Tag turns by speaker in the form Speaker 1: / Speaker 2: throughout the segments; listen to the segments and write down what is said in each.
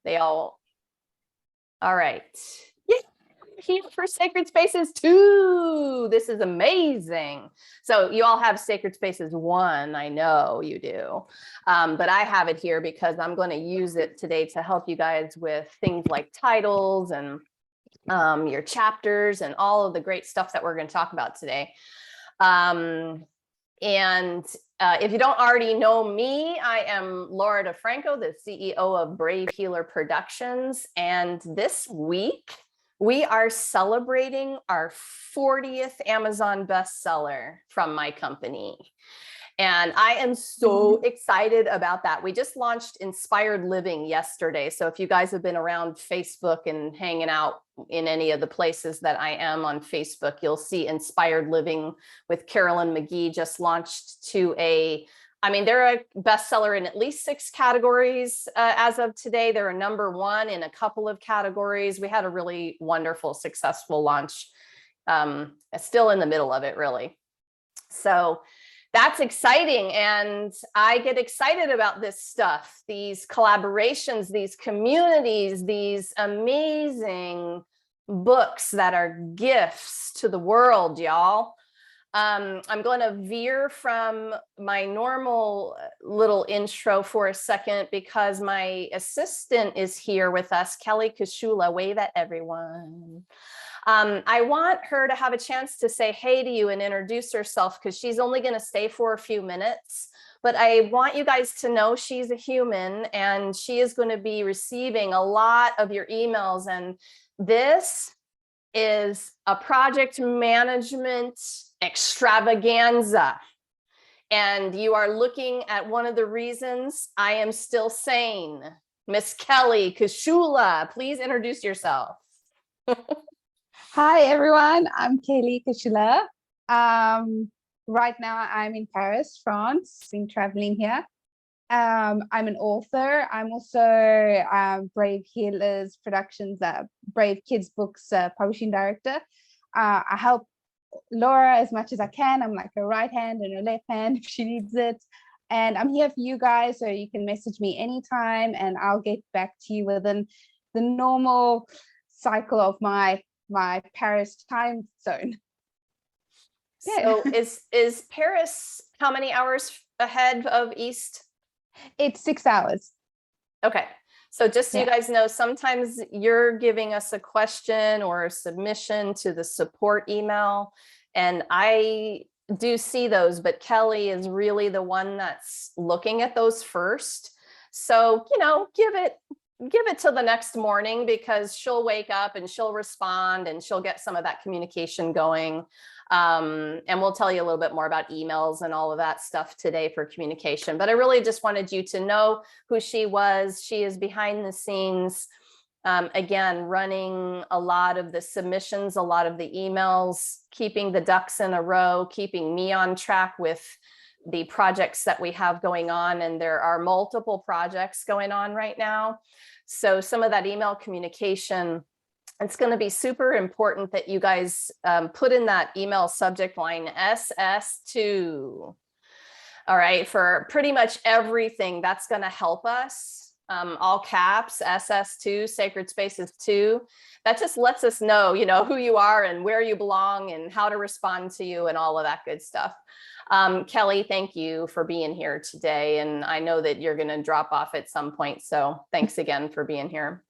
Speaker 1: everyone? All right. Yeah, here for Sacred Spaces 2. This is amazing. So you all have Sacred Spaces 1. I know you do. But I have it here because I'm going to use it today to help you guys with things like titles and your chapters and all of the great stuff that we're going to talk about today. If you don't already know me, I am Laura DeFranco, the CEO of Brave Healer Productions. And this week, we are celebrating our 40th Amazon bestseller from my company. And I am so excited about that. We just launched Inspired Living yesterday. So if you guys have been around Facebook and hanging out in any of the places that I am on Facebook, you'll see Inspired Living with Carolyn McGee just launched to they're a bestseller in at least 6 categories as of today. They're a #1 in a couple of categories. We had a really wonderful, successful launch. Still in the middle of it, really. So that's exciting. And I get excited about this stuff, these collaborations, these communities, these amazing books that are gifts to the world, y'all. I'm going to veer from my normal little intro for a second because my assistant is here with us, Kelly Kashula. Wave at everyone. I want her to have a chance to say hey to you and introduce herself because she's only going to stay for a few minutes. But I want you guys to know she's a human and she is going to be receiving a lot of your emails. And this is a project management extravaganza. And you are looking at one of the reasons I am still sane. Miss Kelly Kashula, please introduce yourself.
Speaker 2: Hi, everyone. I'm Kelly Kashula. Right now, I'm in Paris, France. Been traveling here. I'm an author. I'm also Brave Healers Productions, Brave Kids Books publishing director. I help Laura as much as I can. I'm like a right hand and a left hand if she needs it. And I'm here for you guys, so you can message me anytime, and I'll get back to you within the normal cycle of my Paris time zone.
Speaker 1: So is Paris how many hours ahead of East?
Speaker 2: It's 6 hours.
Speaker 1: Okay. So just so you guys know, sometimes you're giving us a question or a submission to the support email, and I do see those, but Kelly is really the one that's looking at those first. So, give it till the next morning because she'll wake up and she'll respond and she'll get some of that communication going. And we'll tell you a little bit more about emails and all of that stuff today for communication. But I really just wanted you to know who she was. She is behind the scenes, again, running a lot of the submissions, a lot of the emails, keeping the ducks in a row, keeping me on track with the projects that we have going on. And there are multiple projects going on right now. So some of that email communication, it's going to be super important that you guys put in that email subject line SS2. All right, for pretty much everything, that's going to help us. All caps, SS2, Sacred Spaces 2. That just lets us know, who you are and where you belong and how to respond to you and all of that good stuff. Kelly, thank you for being here today. And I know that you're going to drop off at some point. So thanks again for being here.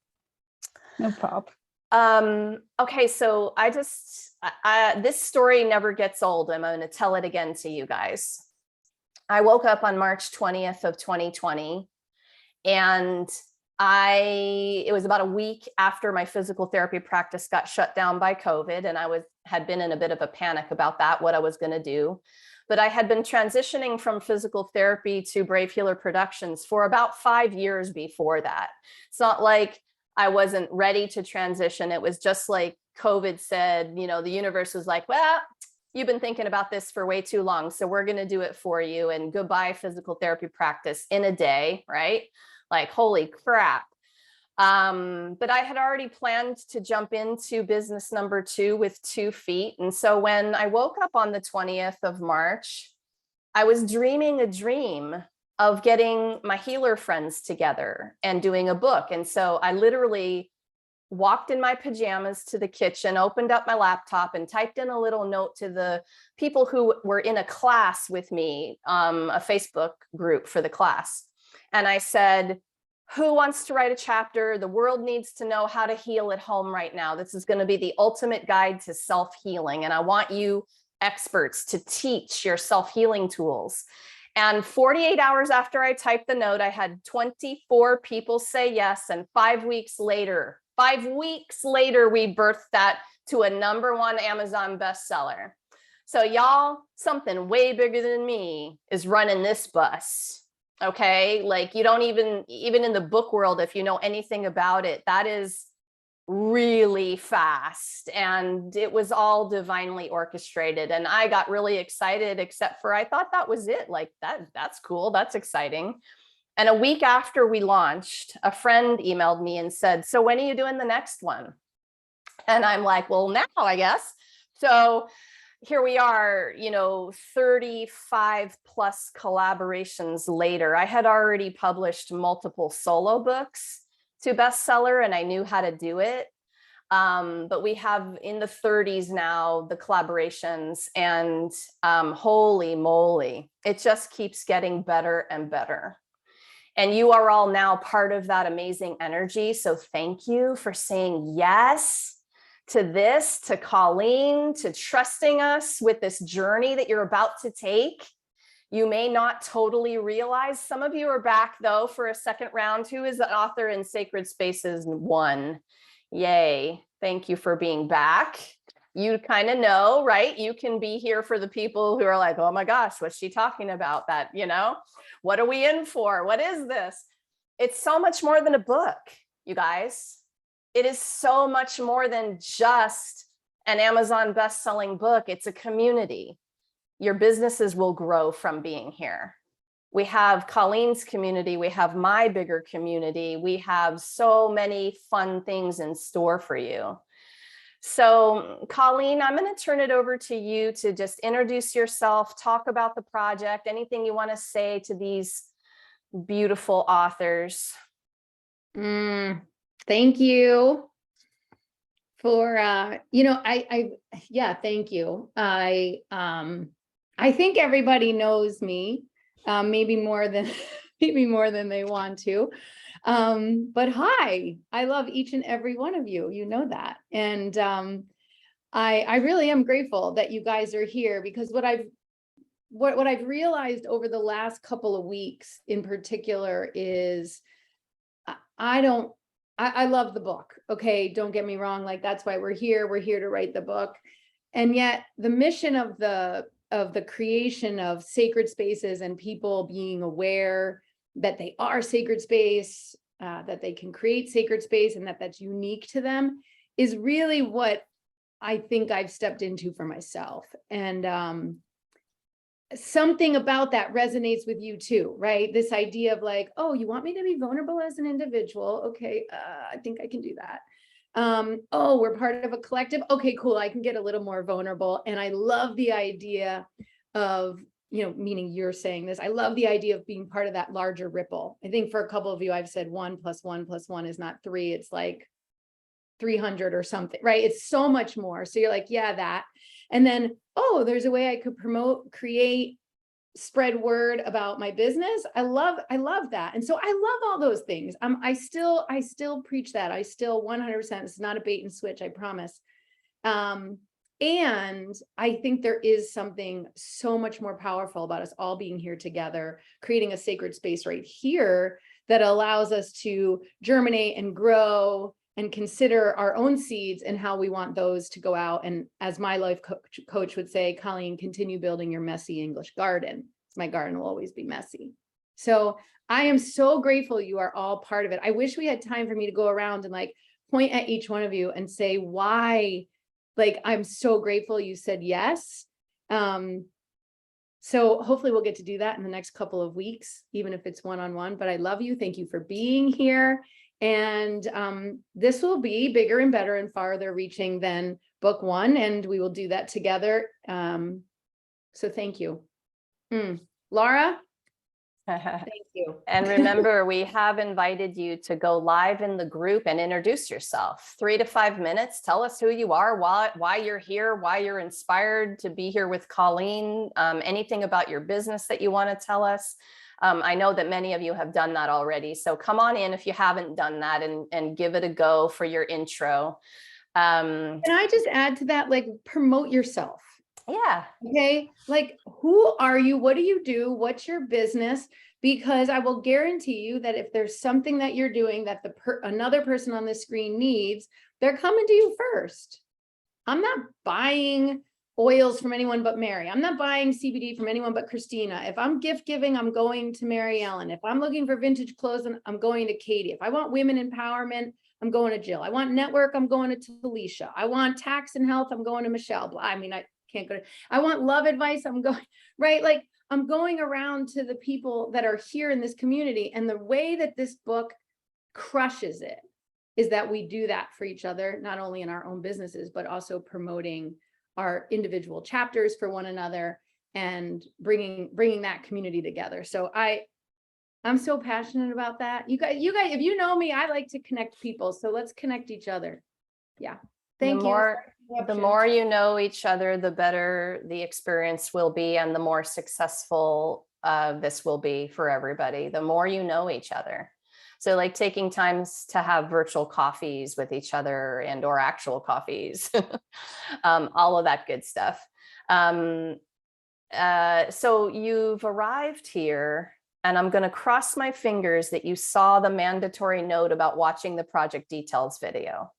Speaker 2: No problem.
Speaker 1: Okay, so this story never gets old. I'm going to tell it again to you guys. I woke up on March 20th of 2020, and it was about a week after my physical therapy practice got shut down by COVID, and I had been in a bit of a panic about that, what I was going to do. But I had been transitioning from physical therapy to Brave Healer Productions for about 5 years before that. It's not like I wasn't ready to transition. It was just like COVID said, the universe was like, well, you've been thinking about this for way too long, so we're going to do it for you. And goodbye physical therapy practice in a day, right? Like, holy crap. But I had already planned to jump into business number 2 with 2 feet. And so when I woke up on the 20th of March, I was dreaming a dream of getting my healer friends together and doing a book. And so I literally walked in my pajamas to the kitchen, opened up my laptop, and typed in a little note to the people who were in a class with me, a Facebook group for the class. And I said, who wants to write a chapter? The world needs to know how to heal at home right now. This is going to be the ultimate guide to self-healing. And I want you experts to teach your self-healing tools. And 48 hours after I typed the note, I had 24 people say yes. And 5 weeks later, we birthed that to a #1 Amazon bestseller. So y'all, something way bigger than me is running this bus. Okay. Like you don't even in the book world, if you know anything about it, that is really fast, and it was all divinely orchestrated. And I got really excited, except for I thought that was it. Like that's cool. That's exciting. And a week after we launched, a friend emailed me and said, so when are you doing the next one? And I'm like, well, now I guess. So here we are, 35 plus collaborations later. I had already published multiple solo books to bestseller, and I knew how to do it. But we have in the 30s now, the collaborations, and holy moly, it just keeps getting better and better. And you are all now part of that amazing energy. So thank you for saying yes to this, to Colleen, to trusting us with this journey that you're about to take. You may not totally realize, some of you are back though for a second round. Who is the author in Sacred Spaces 1? Yay. Thank you for being back. You kind of know, right? You can be here for the people who are like, oh my gosh, what's she talking about? That, what are we in for? What is this? It's so much more than a book, you guys. It is so much more than just an Amazon best-selling book. It's a community. Your businesses will grow from being here. We have Colleen's community. We have my bigger community. We have so many fun things in store for you. So Colleen, I'm going to turn it over to you to just introduce yourself, talk about the project, anything you want to say to these beautiful authors.
Speaker 3: Thank you for, thank you. I think everybody knows me, maybe more than they want to. But hi, I love each and every one of you, you know that. And I really am grateful that you guys are here, because what I've realized over the last couple of weeks in particular is I love the book. Okay. Don't get me wrong. Like, that's why we're here. We're here to write the book. And yet the mission of the creation of sacred spaces and people being aware that they are sacred space, that they can create sacred space, and that's unique to them, is really what I think I've stepped into for myself. And something about that resonates with you too, right? This idea of like, oh, you want me to be vulnerable as an individual? Okay, I think I can do that. Oh, we're part of a collective. Okay, cool. I can get a little more vulnerable. And I love the idea of, meaning you're saying this, I love the idea of being part of that larger ripple. I think for a couple of you, I've said 1 + 1 + 1 is not 3. It's like 300 or something, right? It's so much more. So you're like, yeah, that. And then, oh, there's a way I could promote, create, spread word about my business. I love that. And so I love all those things. I still preach that. I still 100%, it's not a bait and switch, I promise. And I think there is something so much more powerful about us all being here together, creating a sacred space right here that allows us to germinate and grow and consider our own seeds and how we want those to go out. And as my life coach would say, Colleen, continue building your messy English garden. My garden will always be messy. So I am so grateful you are all part of it. I wish we had time for me to go around and like point at each one of you and say why, like, I'm so grateful you said yes. So hopefully we'll get to do that in the next couple of weeks, even if it's one-on-one, but I love you. Thank you for being here. And this will be bigger and better and farther reaching than book 1. And we will do that together. So thank you. Laura? Thank you.
Speaker 1: And remember, we have invited you to go live in the group and introduce yourself. 3 to 5 minutes. Tell us who you are, why you're here, why you're inspired to be here with Colleen, anything about your business that you want to tell us. I know that many of you have done that already. So come on in if you haven't done that and give it a go for your intro.
Speaker 3: Can I just add to that, like, promote yourself?
Speaker 1: Yeah.
Speaker 3: Okay. Like, who are you? What do you do? What's your business? Because I will guarantee you that if there's something that you're doing that another person on the screen needs, they're coming to you first. I'm not buying oils from anyone but Mary. I'm not buying CBD from anyone but Christina. If I'm gift giving, I'm going to Mary Ellen. If I'm looking for vintage clothes, I'm going to Katie. If I want women empowerment, I'm going to Jill. I want network, I'm going to Alicia. I want tax and health, I'm going to Michelle. I mean, I can't go to, I want love advice, I'm going, right? Like, I'm going around to the people that are here in this community. And the way that this book crushes it is that we do that for each other, not only in our own businesses, but also promoting our individual chapters for one another and bringing that community together. So I'm so passionate about that. You guys, if you know me, I like to connect people. So let's connect each other. Yeah. Thank you.
Speaker 1: The more you know each other, the better the experience will be and the more successful this will be for everybody. The more you know each other. So like taking times to have virtual coffees with each other and or actual coffees, all of that good stuff. So you've arrived here and I'm going to cross my fingers that you saw the mandatory note about watching the project details video.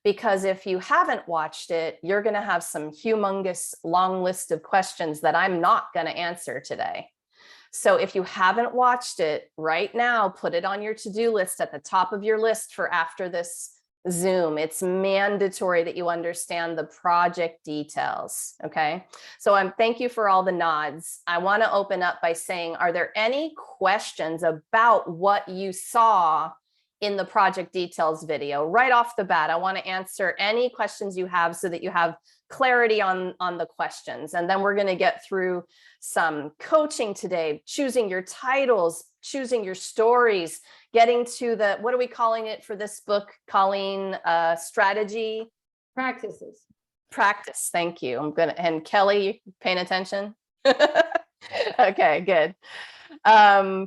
Speaker 1: Because if you haven't watched it, you're going to have some humongous long list of questions that I'm not going to answer today. So if you haven't watched it right now, put it on your to-do list at the top of your list for after this Zoom. It's mandatory that you understand the project details. Okay. So thank you for all the nods. I want to open up by saying, are there any questions about what you saw in the project details video? Right off the bat, I want to answer any questions you have so that you have clarity on the questions. And then we're going to get through some coaching today, choosing your titles, choosing your stories, getting to the, what are we calling it for this book, Colleen? Strategy?
Speaker 3: Practices.
Speaker 1: Practice. Thank you. And Kelly, paying attention? Okay, good.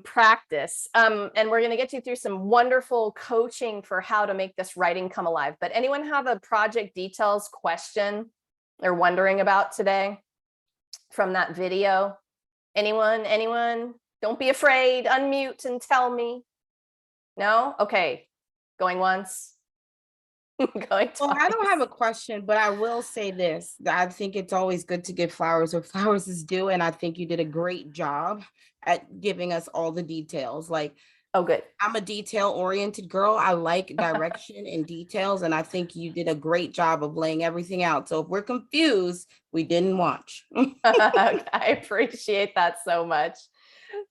Speaker 1: Practice. And we're going to get you through some wonderful coaching for how to make this writing come alive. But anyone have a project details question they're wondering about today from that video? Anyone? Don't be afraid. Unmute and tell me. No? Okay. Going once. Going twice.
Speaker 4: Well, I don't have a question, but I will say this. I think it's always good to give flowers where flowers is due. And I think you did a great job at giving us all the details. Like,
Speaker 1: oh, good.
Speaker 4: I'm a detail-oriented girl. I like direction and details. And I think you did a great job of laying everything out. So if we're confused, we didn't watch.
Speaker 1: I appreciate that so much.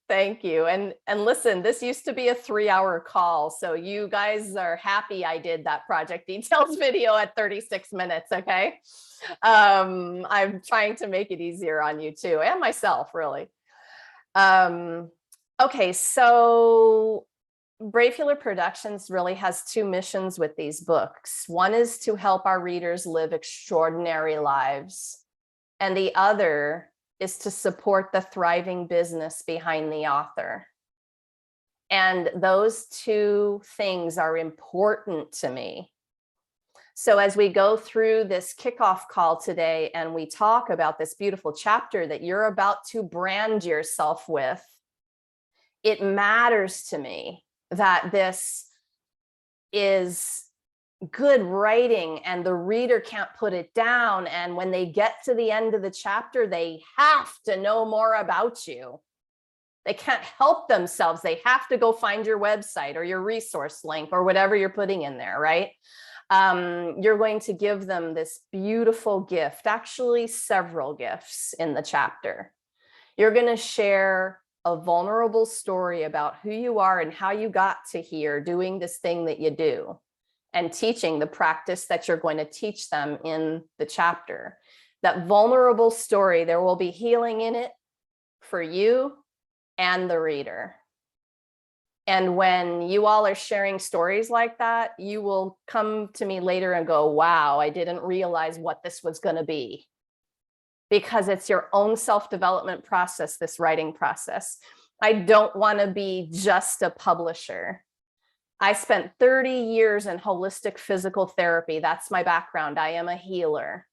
Speaker 1: Thank you. And listen, this used to be a 3-hour call. So you guys are happy I did that project details video at 36 minutes. Okay. I'm trying to make it easier on you too, and myself really. Okay. So Brave Healer Productions really has 2 missions with these books. One is to help our readers live extraordinary lives. And the other is to support the thriving business behind the author. And those 2 things are important to me. So as we go through this kickoff call today and we talk about this beautiful chapter that you're about to brand yourself with, it matters to me that this is good writing and the reader can't put it down. And when they get to the end of the chapter, they have to know more about you. They can't help themselves. They have to go find your website or your resource link or whatever you're putting in there, right? You're going to give them this beautiful gift, actually several gifts in the chapter. You're going to share a vulnerable story about who you are and how you got to here doing this thing that you do, and teaching the practice that you're going to teach them in the chapter. That vulnerable story, there will be healing in it for you and the reader. And when you all are sharing stories like that, you will come to me later and go, wow, I didn't realize what this was going to be. Because it's your own self-development process, this writing process. I don't want to be just a publisher. I spent 30 years in holistic physical therapy. That's my background. I am a healer.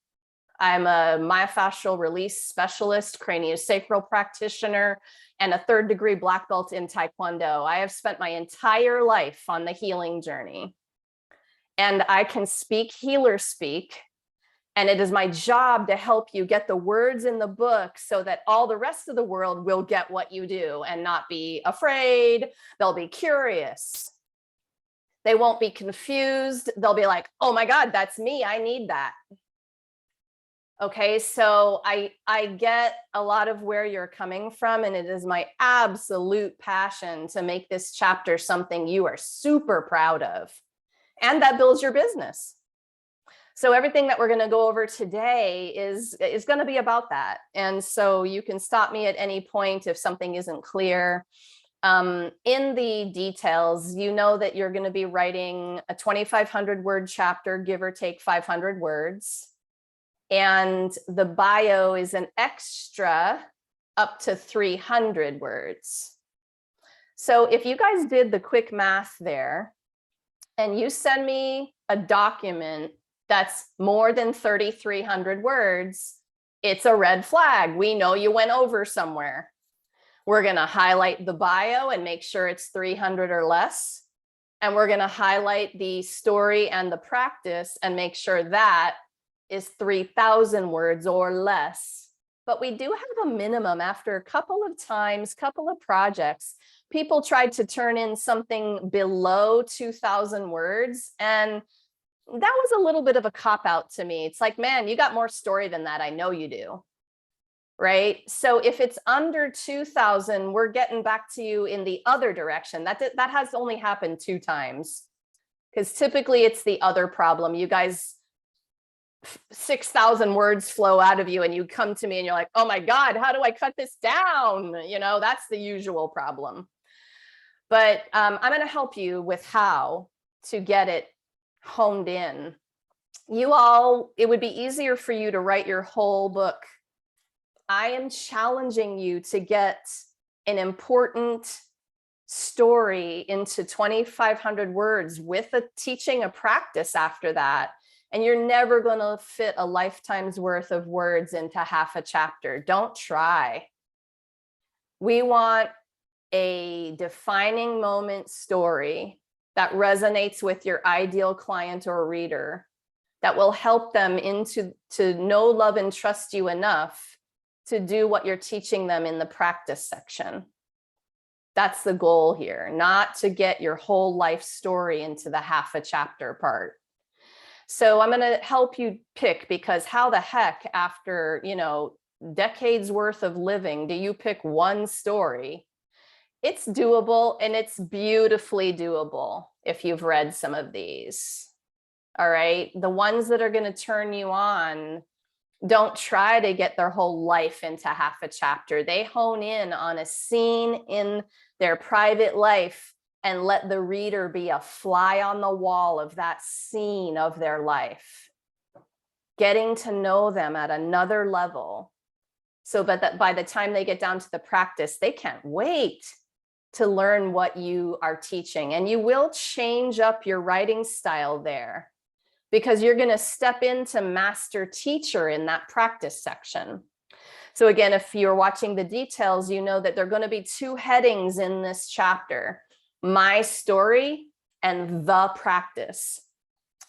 Speaker 1: I'm a myofascial release specialist, craniosacral practitioner, and a 3rd degree black belt in Taekwondo. I have spent my entire life on the healing journey. And I can speak healer speak. And it is my job to help you get the words in the book so that all the rest of the world will get what you do and not be afraid. They'll be curious. They won't be confused. They'll be like, oh my God, that's me. I need that. Okay, so I get a lot of where you're coming from, and it is my absolute passion to make this chapter something you are super proud of, and that builds your business. So everything that we're going to go over today is going to be about that. And so you can stop me at any point if something isn't clear. In the details, you know that you're going to be writing a 2,500 word chapter, give or take 500 words. And the bio is an extra up to 300 words. So if you guys did the quick math there, and you send me a document that's more than 3,300 words, it's a red flag. We know you went over somewhere. We're going to highlight the bio and make sure it's 300 or less. And we're going to highlight the story and the practice and make sure that is 3,000 words or less. But we do have a minimum. After a couple of times, couple of projects, people tried to turn in something below 2,000 words. And that was a little bit of a cop-out to me. It's like, man, you got more story than that. I know you do. Right? So if it's under 2,000, we're getting back to you in the other direction. That has only happened 2 times. Because typically it's the other problem. You guys, 6,000 words flow out of you and you come to me and you're like, oh my God, how do I cut this down? You know, that's the usual problem. But I'm going to help you with how to get it honed in. You all, it would be easier for you to write your whole book. I am challenging you to get an important story into 2,500 words with a teaching a practice after that. And you're never going to fit a lifetime's worth of words into half a chapter. Don't try. We want a defining moment story that resonates with your ideal client or reader, that will help them to know, love, and trust you enough to do what you're teaching them in the practice section. That's the goal here, not to get your whole life story into the half a chapter part. So I'm going to help you pick, because how the heck, after, you know, decades worth of living, do you pick one story? It's doable, and it's beautifully doable if you've read some of these. All right. The ones that are going to turn you on, don't try to get their whole life into half a chapter. They hone in on a scene in their private life and let the reader be a fly on the wall of that scene of their life, getting to know them at another level. So that by the time they get down to the practice, they can't wait to learn what you are teaching. And you will change up your writing style there, because you're going to step into master teacher in that practice section. So again, if you're watching the details, you know that there are going to be 2 headings in this chapter: my story and the practice.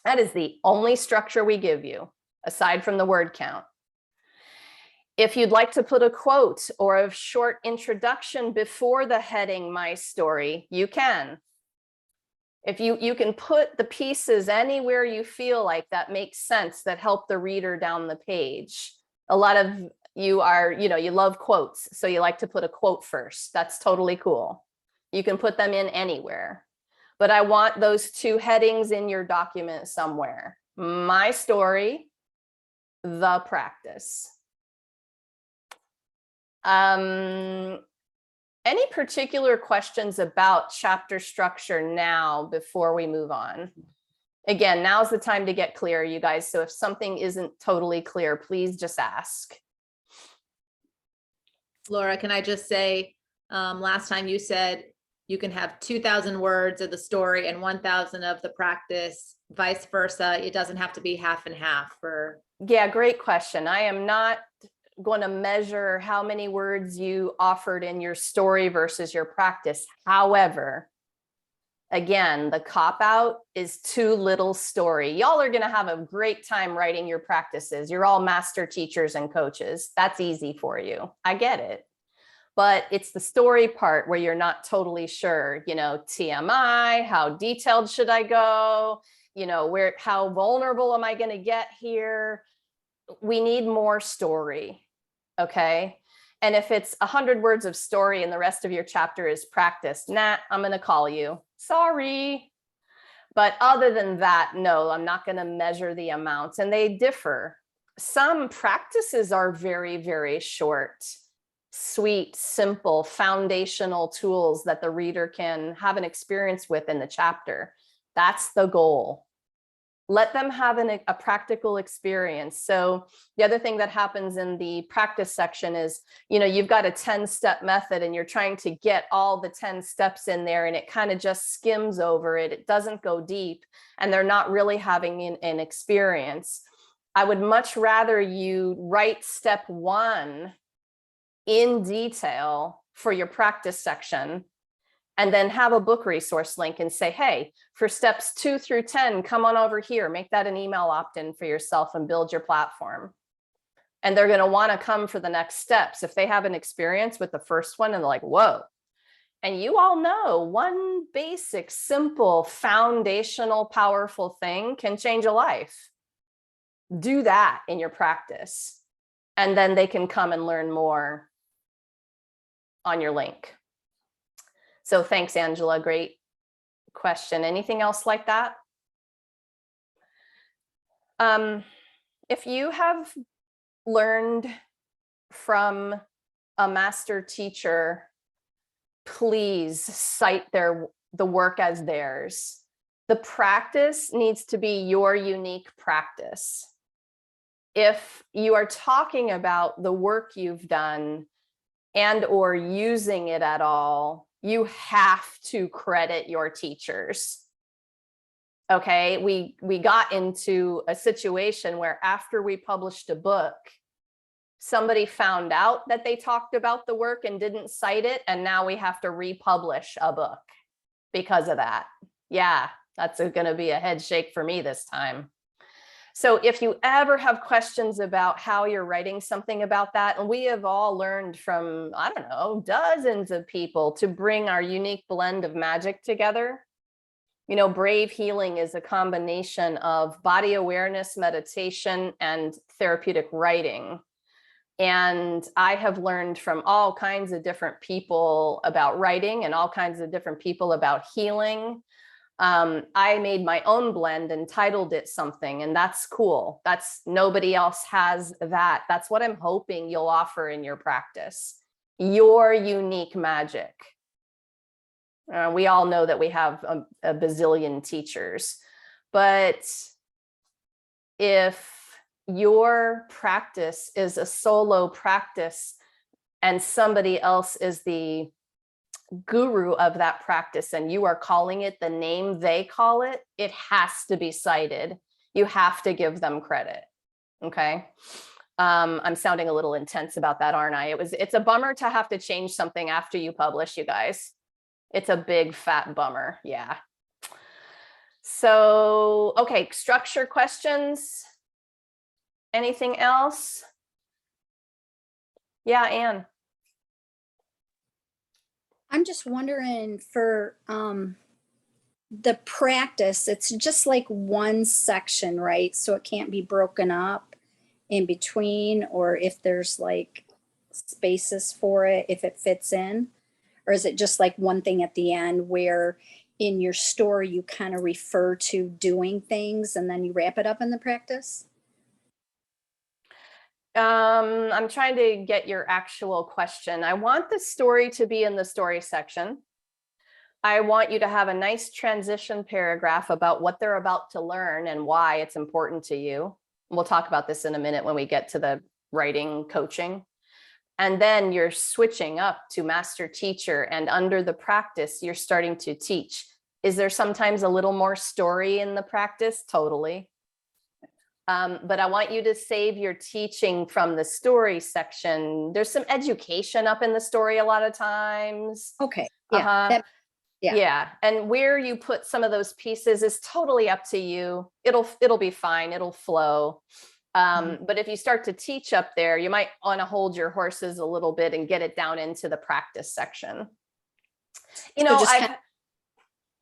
Speaker 1: That is the only structure we give you, aside from the word count. If you'd like to put a quote or a short introduction before the heading, my story, you can. If you can put the pieces anywhere you feel like that makes sense, that help the reader down the page. A lot of you are, you know, you love quotes, so you like to put a quote first. That's totally cool. You can put them in anywhere. But I want those 2 headings in your document somewhere: my story, the practice. And Any particular questions about chapter structure now before we move on? Again, now's the time to get clear, you guys. So if something isn't totally clear, please just ask.
Speaker 5: Laura, can I just say, last time you said you can have 2,000 words of the story and 1,000 of the practice, vice versa. It doesn't have to be half and half for.
Speaker 1: Yeah, great question. I am not going to measure how many words you offered in your story versus your practice. However, again, the cop out is too little story. Y'all are going to have a great time writing your practices. You're all master teachers and coaches. That's easy for you. I get it. But it's the story part where you're not totally sure, you know, TMI, how detailed should I go? You know, how vulnerable am I going to get here? We need more story. Okay. And if it's 100 words of story and the rest of your chapter is practice, nah, I'm going to call you. Sorry. But other than that, no, I'm not going to measure the amounts, and they differ. Some practices are very, very short, sweet, simple, foundational tools that the reader can have an experience with in the chapter. That's the goal. Let them have a practical experience. So the other thing that happens in the practice section is, you know, you've got a 10-step method and you're trying to get all the 10 steps in there, and it kind of just skims over it. It doesn't go deep, and they're not really having an experience. I would much rather you write step 1 in detail for your practice section, and then have a book resource link and say, hey, for steps 2 through 10, come on over here, make that an email opt-in for yourself and build your platform. And they're going to want to come for the next steps. If they have an experience with the first one and they're like, whoa. And you all know one basic, simple, foundational, powerful thing can change a life. Do that in your practice. And then they can come and learn more on your link. So thanks, Angela. Great question. Anything else like that? If you have learned from a master teacher, please cite the work as theirs. The practice needs to be your unique practice. If you are talking about the work you've done and or using it at all, you have to credit your teachers. Okay, we got into a situation where after we published a book, somebody found out that they talked about the work and didn't cite it, and now we have to republish a book because of that. Yeah, that's going to be a head shake for me this time. So if you ever have questions about how you're writing something about that, and we have all learned from, I don't know, dozens of people to bring our unique blend of magic together. You know, Brave Healing is a combination of body awareness, meditation, and therapeutic writing. And I have learned from all kinds of different people about writing and all kinds of different people about healing. I made my own blend and titled it something, and that's cool. That's nobody else has that. That's what I'm hoping you'll offer in your practice, your unique magic. We all know that we have a bazillion teachers, but if your practice is a solo practice and somebody else is the guru of that practice and you are calling it the name they call it, it has to be cited. You have to give them credit. Okay. I'm sounding a little intense about that, aren't I? It's a bummer to have to change something after you publish, you guys. It's a big fat bummer. Yeah. So, okay. Structure questions. Anything else? Yeah, Anne.
Speaker 6: I'm just wondering for the practice, it's just like one section, right? So it can't be broken up in between, or if there's like spaces for it, if it fits in, or is it just like one thing at the end where in your story you kind of refer to doing things and then you wrap it up in the practice?
Speaker 1: I'm trying to get your actual question. I want the story to be in the story section. I want you to have a nice transition paragraph about what they're about to learn and why it's important to you. We'll talk about this in a minute when we get to the writing coaching. And then you're switching up to master teacher, and under the practice, you're starting to teach. Is there sometimes a little more story in the practice? Totally. But I want you to save your teaching from the story section. There's some education up in the story a lot of times.
Speaker 6: Okay, yeah, yeah.
Speaker 1: Yeah. And where you put some of those pieces is totally up to you. It'll be fine. It'll flow. But if you start to teach up there, you might want to hold your horses a little bit and get it down into the practice section. You
Speaker 6: So
Speaker 1: know,
Speaker 6: just kind of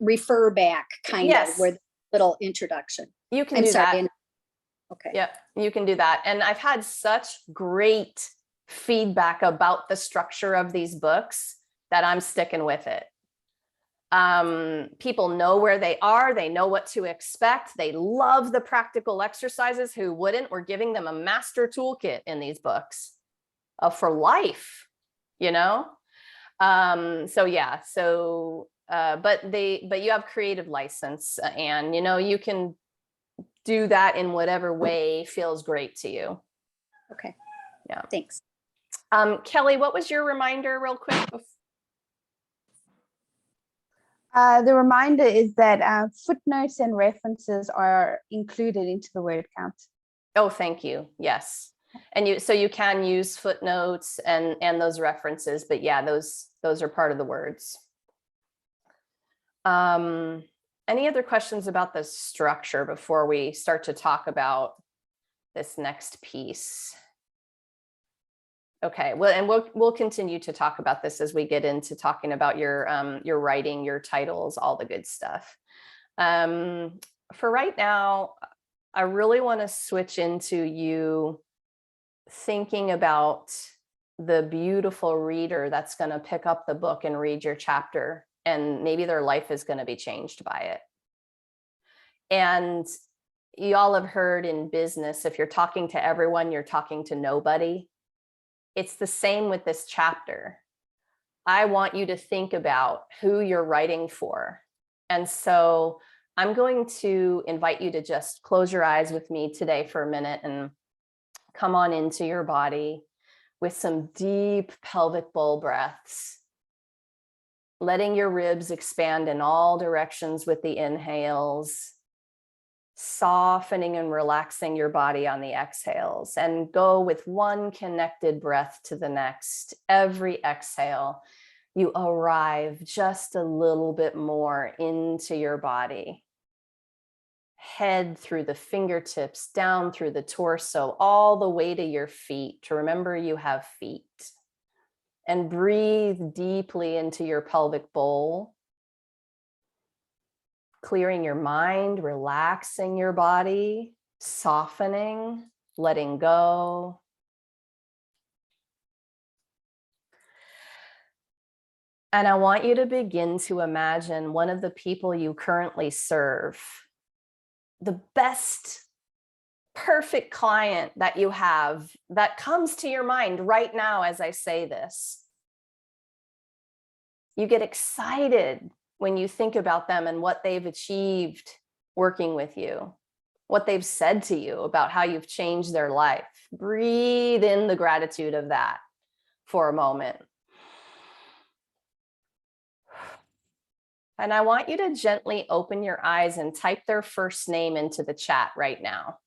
Speaker 6: refer back kind of
Speaker 1: Yes.
Speaker 6: where the little introduction.
Speaker 1: you can
Speaker 6: I'm
Speaker 1: do
Speaker 6: sorry.
Speaker 1: that.
Speaker 6: Okay.
Speaker 1: Yep, you can do that. And I've had such great feedback about the structure of these books that I'm sticking with it. People know where they are. They know what to expect. They love the practical exercises. Who wouldn't? We're giving them a master toolkit in these books for life, you know? So yeah, so, but you have creative license, and, you know, you can do that in whatever way feels great to you.
Speaker 6: Okay.
Speaker 1: Yeah.
Speaker 6: Thanks.
Speaker 1: Kelly, what was your reminder real quick?
Speaker 2: The reminder is that footnotes and references are included into the word count.
Speaker 1: Oh, thank you. Yes. And so you can use footnotes and those references, but yeah, those are part of the words. Any other questions about the structure before we start to talk about this next piece? Okay, well, and we'll continue to talk about this as we get into talking about your writing, your titles, all the good stuff. For right now, I really want to switch into you thinking about the beautiful reader that's going to pick up the book and read your chapter, and maybe their life is going to be changed by it. And you all have heard in business, if you're talking to everyone, you're talking to nobody. It's the same with this chapter. I want you to think about who you're writing for. And so I'm going to invite you to just close your eyes with me today for a minute and come on into your body with some deep pelvic bowl breaths, letting your ribs expand in all directions with the inhales, softening and relaxing your body on the exhales, and go with one connected breath to the next. Every exhale, you arrive just a little bit more into your body. Head through the fingertips, down through the torso, all the way to your feet. To remember you have feet. And breathe deeply into your pelvic bowl. Clearing your mind, relaxing your body, softening, letting go. And I want you to begin to imagine one of the people you currently serve, the best, perfect client that you have that comes to your mind right now as I say this. You get excited when you think about them and what they've achieved working with you, what they've said to you about how you've changed their life. Breathe in the gratitude of that for a moment. And I want you to gently open your eyes and type their first name into the chat right now.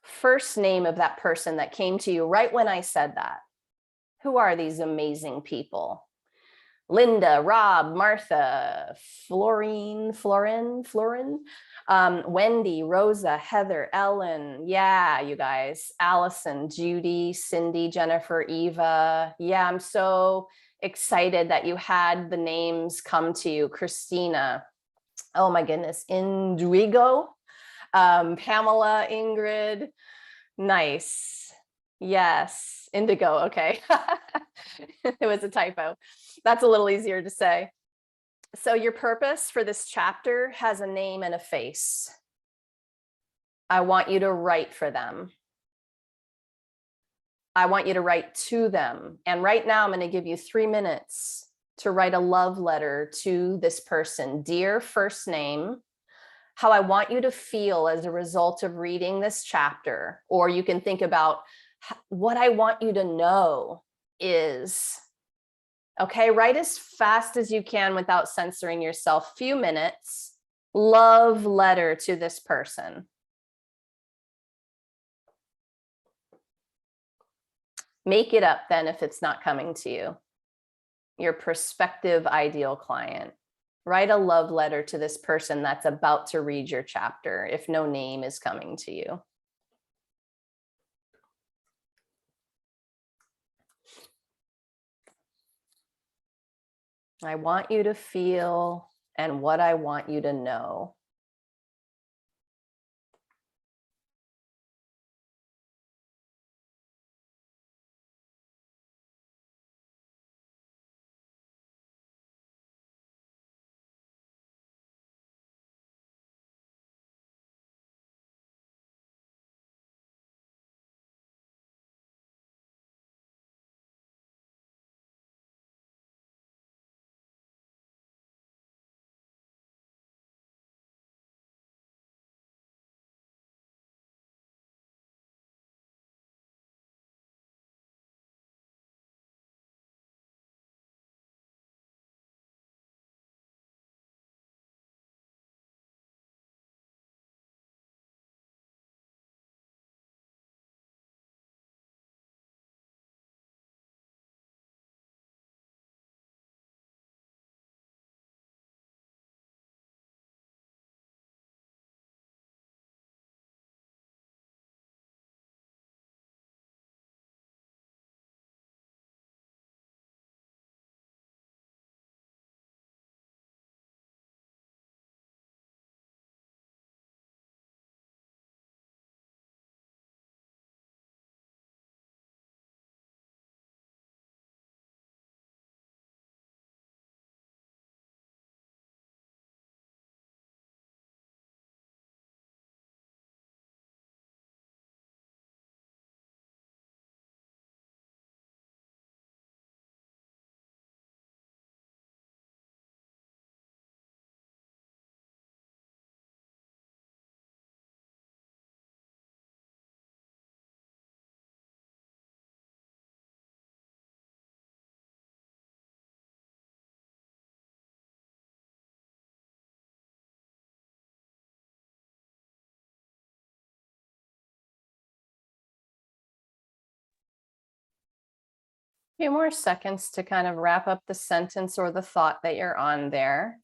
Speaker 1: First name of that person that came to you right when I said that. Who are these amazing people? Linda, Rob, Martha, Florin, Wendy, Rosa, Heather, Ellen. Yeah, you guys, Allison, Judy, Cindy, Jennifer, Eva. Yeah, I'm so excited that you had the names come to you. Christina. Oh my goodness. Indrigo, Pamela, Ingrid. Nice. Yes. Indigo. Okay. It was a typo. That's a little easier to say. So your purpose for this chapter has a name and a face. I want you to write for them. I want you to write to them. And right now I'm going to give you 3 minutes to write a love letter to this person. Dear first name, how I want you to feel as a result of reading this chapter. Or you can think about what I want you to know is, okay, write as fast as you can without censoring yourself. Few minutes, love letter to this person. Make it up then if it's not coming to you. Your prospective ideal client. Write a love letter to this person that's about to read your chapter if no name is coming to you. I want you to feel and what I want you to know. Few more seconds to kind of wrap up the sentence or the thought that you're on there.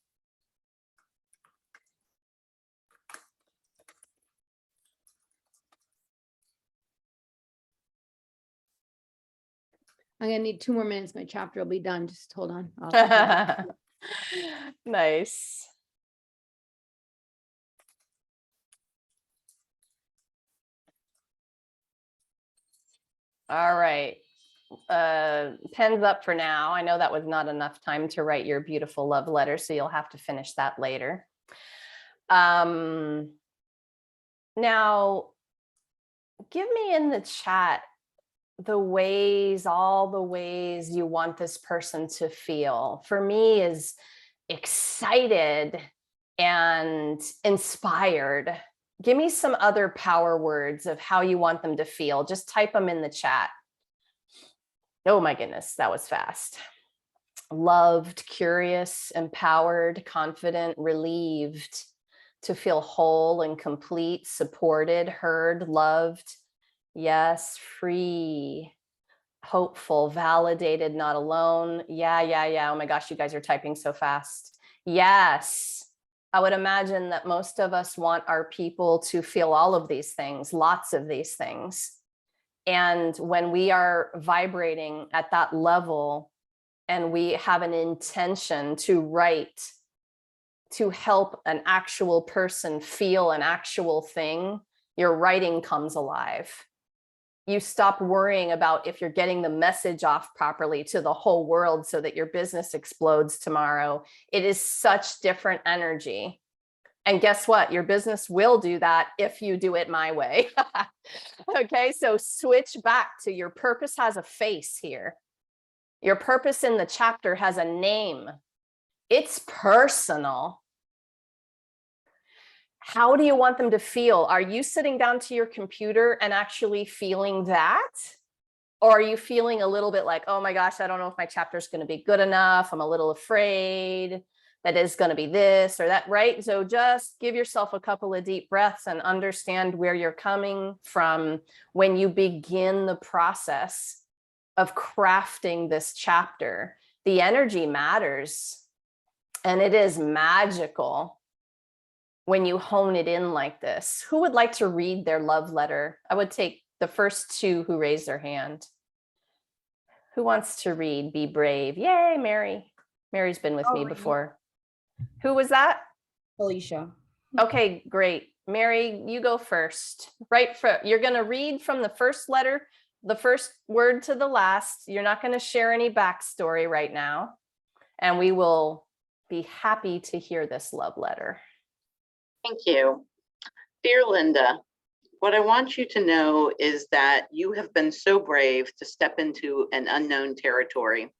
Speaker 3: I'm gonna need 2 more minutes. My chapter will be done. Just hold on. I'll-
Speaker 1: Nice. All right. Pens up for now. I know that was not enough time to write your beautiful love letter, so you'll have to finish that later. Now, give me in the chat all the ways you want this person to feel. For me is excited and inspired. Give me some other power words of how you want them to feel. Just type them in the chat. Oh my goodness, that was fast. Loved, curious, empowered, confident, relieved, to feel whole and complete, supported, heard, loved. Yes, free, hopeful, validated, not alone. Yeah. Oh my gosh, you guys are typing so fast. Yes. I would imagine that most of us want our people to feel all of these things, lots of these things. And when we are vibrating at that level and we have an intention to write, to help an actual person feel an actual thing, your writing comes alive. You stop worrying about if you're getting the message off properly to the whole world so that your business explodes tomorrow. It is such different energy. And guess what? Your business will do that if you do it my way. Okay, so switch back to your purpose has a face here. Your purpose in the chapter has a name. It's personal. How do you want them to feel? Are you sitting down to your computer and actually feeling that? Or are you feeling a little bit like, oh my gosh, I don't know if my chapter is going to be good enough. I'm a little afraid that is going to be this or that, right? So just give yourself a couple of deep breaths and understand where you're coming from when you begin the process of crafting this chapter. The energy matters, and it is magical when you hone it in like this. Who would like to read their love letter? I would take the first two who raised their hand. Who wants to read Be Brave? Yay, Mary. Mary's been with me before. Who was that?
Speaker 4: Alicia.
Speaker 1: Okay, great. Mary, you go first. You're going to read from the first letter, the first word to the last. You're not going to share any backstory right now. And we will be happy to hear this love letter.
Speaker 7: Thank you. Dear Linda, what I want you to know is that you have been so brave to step into an unknown territory.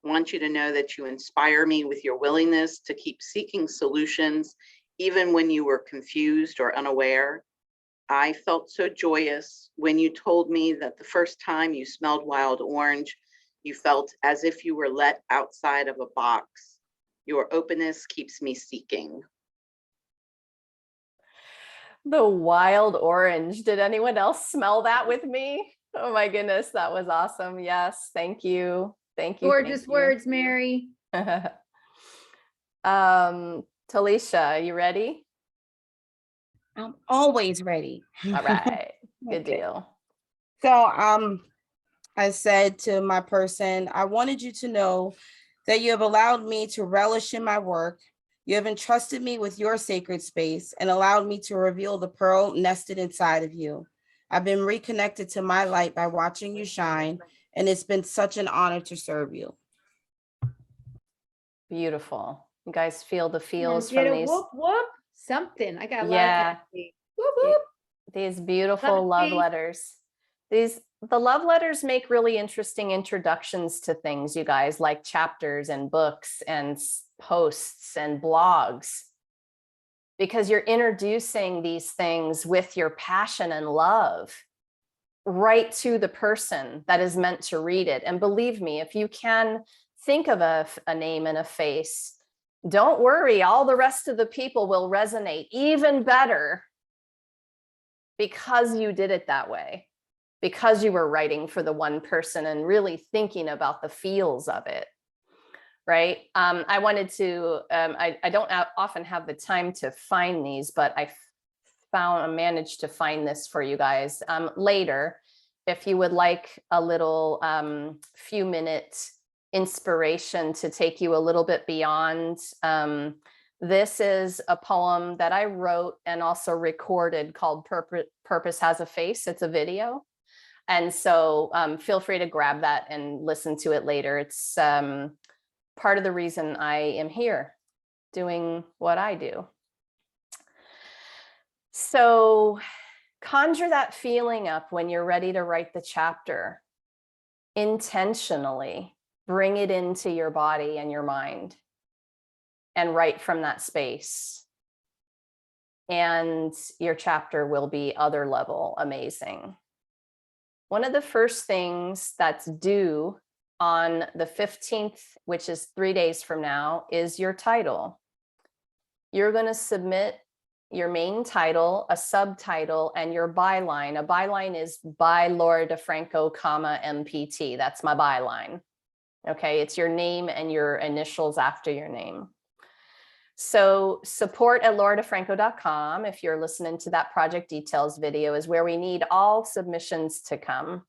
Speaker 7: I want you to know that you inspire me with your willingness to keep seeking solutions, even when you were confused or unaware. I felt so joyous when you told me that the first time you smelled wild orange, you felt as if you were let outside of a box. Your openness keeps me seeking.
Speaker 1: The wild orange. Did anyone else smell that with me? Oh my goodness, that was awesome. Yes, thank you. Thank you.
Speaker 3: Gorgeous words, Mary.
Speaker 1: Talisha, you ready?
Speaker 4: I'm always ready.
Speaker 1: All right, good
Speaker 4: Okay.
Speaker 1: deal.
Speaker 4: So I said to my person, I wanted you to know that you have allowed me to relish in my work. You have entrusted me with your sacred space and allowed me to reveal the pearl nested inside of you. I've been reconnected to my light by watching you shine, and it's been such an honor to serve you.
Speaker 1: Beautiful. You guys feel the feels
Speaker 3: Get
Speaker 1: from
Speaker 3: a
Speaker 1: these?
Speaker 3: whoop whoop something. I got a lot
Speaker 1: Yeah.
Speaker 3: of energy. Whoop whoop.
Speaker 1: These beautiful love
Speaker 3: Lovely.
Speaker 1: letters. The love letters make really interesting introductions to things, you guys, like chapters and books and posts and blogs, because you're introducing these things with your passion and love right to the person that is meant to read it. And believe me, if you can think of a name and a face, don't worry, all the rest of the people will resonate even better because you did it that way, because you were writing for the one person and really thinking about the feels of it, right? I wanted to, I don't often have the time to find these, but I managed to find this for you guys later. If you would like a little few minute inspiration to take you a little bit beyond, this is a poem that I wrote and also recorded called Purpose Has a Face. It's a video. And so feel free to grab that and listen to it later. It's part of the reason I am here doing what I do. So conjure that feeling up when you're ready to write the chapter. Intentionally bring it into your body and your mind and write from that space. And your chapter will be other level amazing. One of the first things that's due on the 15th, which is 3 days from now, is your title. You're going to submit your main title, a subtitle, and your byline. A byline is by Laura DeFranco, MPT. That's my byline. Okay, it's your name and your initials after your name. So support@lauradefranco.com, if you're listening to that project details video, is where we need all submissions to come.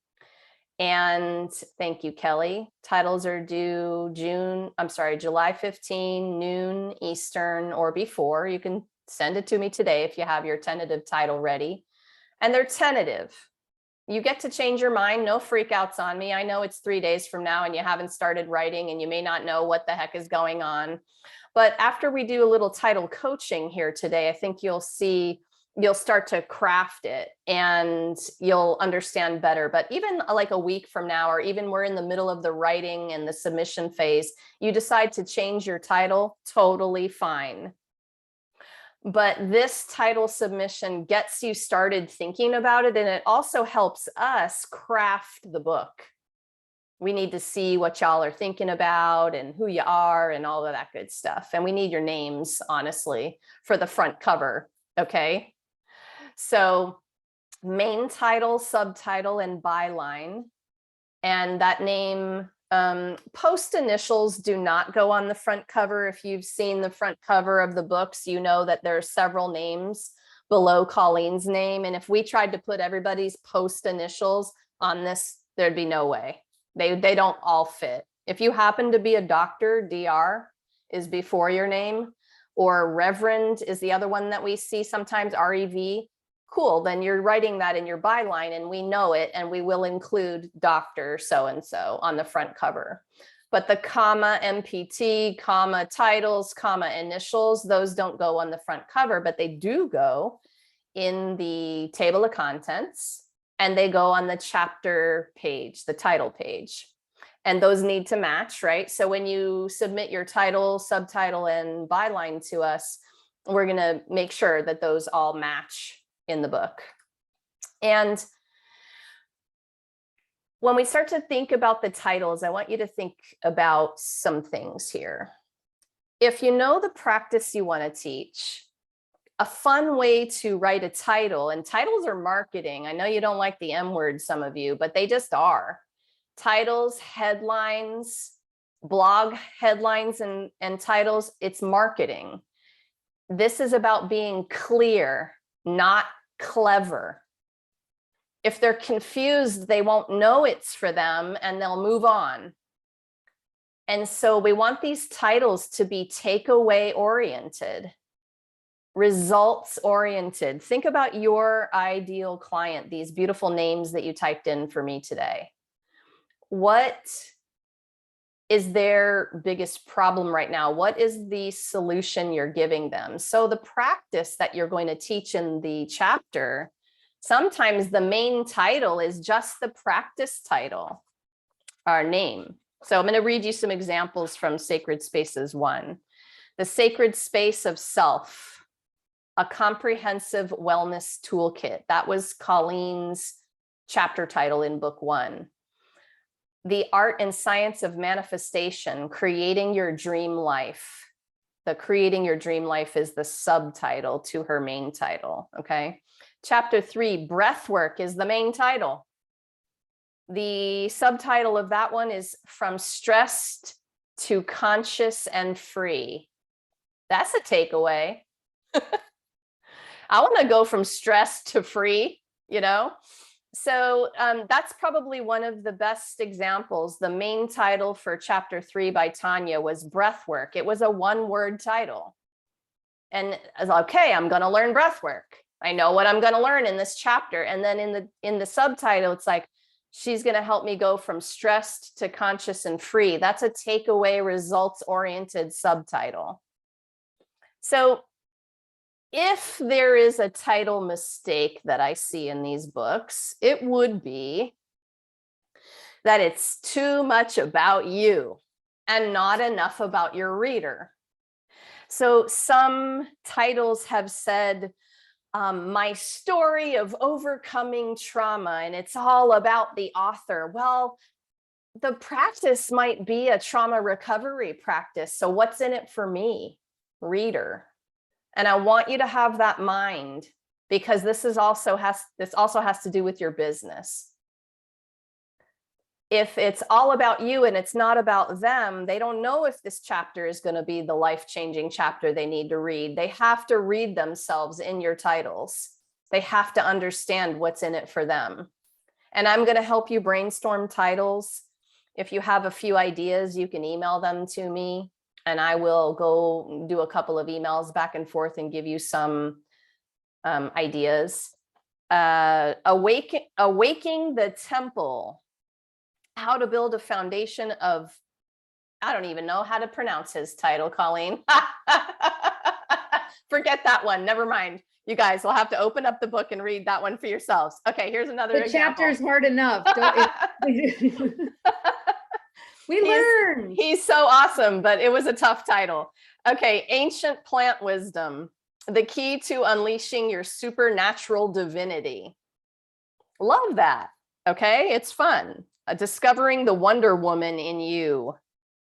Speaker 1: And thank you, Kelly. Titles are due July 15, noon Eastern or before. You can send it to me today if you have your tentative title ready. And they're tentative. You get to change your mind. No freakouts on me. I know it's 3 days from now and you haven't started writing and you may not know what the heck is going on. But after we do a little title coaching here today, I think you'll start to craft it and you'll understand better. But even like a week from now, or even we're in the middle of the writing and the submission phase, you decide to change your title, totally fine. But this title submission gets you started thinking about it, and it also helps us craft the book. We need to see what y'all are thinking about and who you are and all of that good stuff. And we need your names, honestly, for the front cover, okay? So main title, subtitle, and byline. And that name, post initials do not go on the front cover. If you've seen the front cover of the books, you know that there are several names below Colleen's name. And if we tried to put everybody's post initials on this, there'd be no way. They don't all fit. If you happen to be a doctor, DR is before your name, or Reverend is the other one that we see sometimes, REV. Cool, then you're writing that in your byline and we know it, and we will include Dr. So-and-so on the front cover. But the comma, MPT, comma, titles, comma, initials, those don't go on the front cover, but they do go in the table of contents, and they go on the chapter page, the title page. And those need to match, right? So when you submit your title, subtitle, and byline to us, we're gonna make sure that those all match in the book. And when we start to think about the titles, I want you to think about some things here. If you know the practice you want to teach, a fun way to write a title, and titles are marketing. I know you don't like the M word, some of you, but they just are. Titles, headlines, blog headlines and titles, it's marketing. This is about being clear, not clever. If they're confused, they won't know it's for them and they'll move on. And so we want these titles to be takeaway oriented, results oriented. Think about your ideal client, these beautiful names that you typed in for me today. What is their biggest problem right now? What is the solution you're giving them? So the practice that you're going to teach in the chapter, sometimes the main title is just the practice title, our name. So I'm going to read you some examples from Sacred Spaces 1. The Sacred Space of Self, a comprehensive wellness toolkit. That was Colleen's chapter title in book 1. The Art and Science of Manifestation, Creating Your Dream Life. The Creating Your Dream Life is the subtitle to her main title, okay? Chapter 3, Breathwork is the main title. The subtitle of that one is From Stressed to Conscious and Free. That's a takeaway. I want to go from stressed to free, you know? So that's probably one of the best examples. The main title for chapter 3 by Tanya was Breathwork. It was a one-word title. And I was like, okay, I'm going to learn breathwork. I know what I'm going to learn in this chapter. And then in the subtitle, it's like, she's going to help me go from stressed to conscious and free. That's a takeaway, results-oriented subtitle. So if there is a title mistake that I see in these books, it would be that it's too much about you and not enough about your reader. So some titles have said, my story of overcoming trauma, and it's all about the author. Well, the practice might be a trauma recovery practice. So what's in it for me, reader? And I want you to have that mind, because this also has to do with your business. If it's all about you and it's not about them, they don't know if this chapter is going to be the life-changing chapter they need to read. They have to read themselves in your titles. They have to understand what's in it for them. And I'm going to help you brainstorm titles. If you have a few ideas, you can email them to me, and I will go do a couple of emails back and forth and give you some ideas. Awaking the Temple, how to build a foundation of I don't even know how to pronounce his title, Colleen. Forget that one. Never mind. You guys will have to open up the book and read that one for yourselves. Okay, here's another
Speaker 3: The
Speaker 1: example.
Speaker 3: chapter's hard enough. We learned.
Speaker 1: He's so awesome, but it was a tough title. Okay, Ancient Plant Wisdom, the key to unleashing your supernatural divinity. Love that. Okay, it's fun. Discovering the Wonder Woman in you.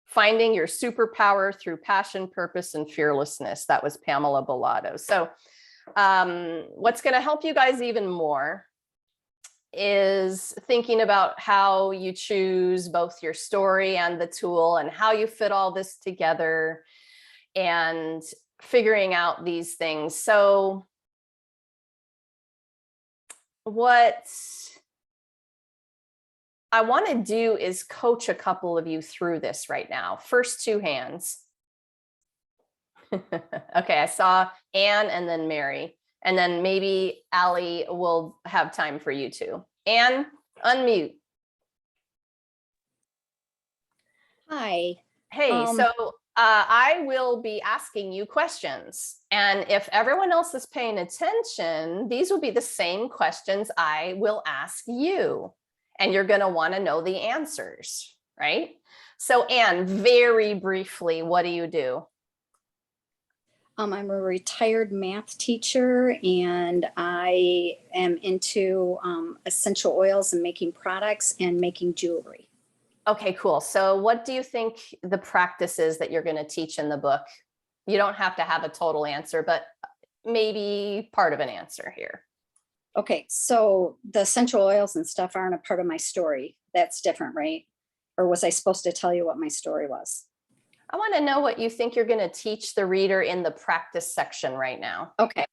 Speaker 1: Finding your superpower through passion, purpose, and fearlessness. That was Pamela Bellato. So what's going to help you guys even more is thinking about how you choose both your story and the tool and how you fit all this together and figuring out these things. So what I want to do is coach a couple of you through this right now. First two hands. Okay, I saw Anne and then Mary, and then maybe Allie will have time for you too. Anne, unmute.
Speaker 6: Hi.
Speaker 1: Hey, so I will be asking you questions, and if everyone else is paying attention, these will be the same questions I will ask you, and you're going to want to know the answers, right? So Anne, very briefly, what do you do?
Speaker 6: I'm a retired math teacher, and I am into essential oils and making products and making jewelry.
Speaker 1: Okay, cool. So what do you think the practice is that you're going to teach in the book? You don't have to have a total answer, but maybe part of an answer here.
Speaker 6: Okay, so the essential oils and stuff aren't a part of my story. That's different, right? Or was I supposed to tell you what my story was?
Speaker 1: I want to know what you think you're going to teach the reader in the practice section right now.
Speaker 6: Okay.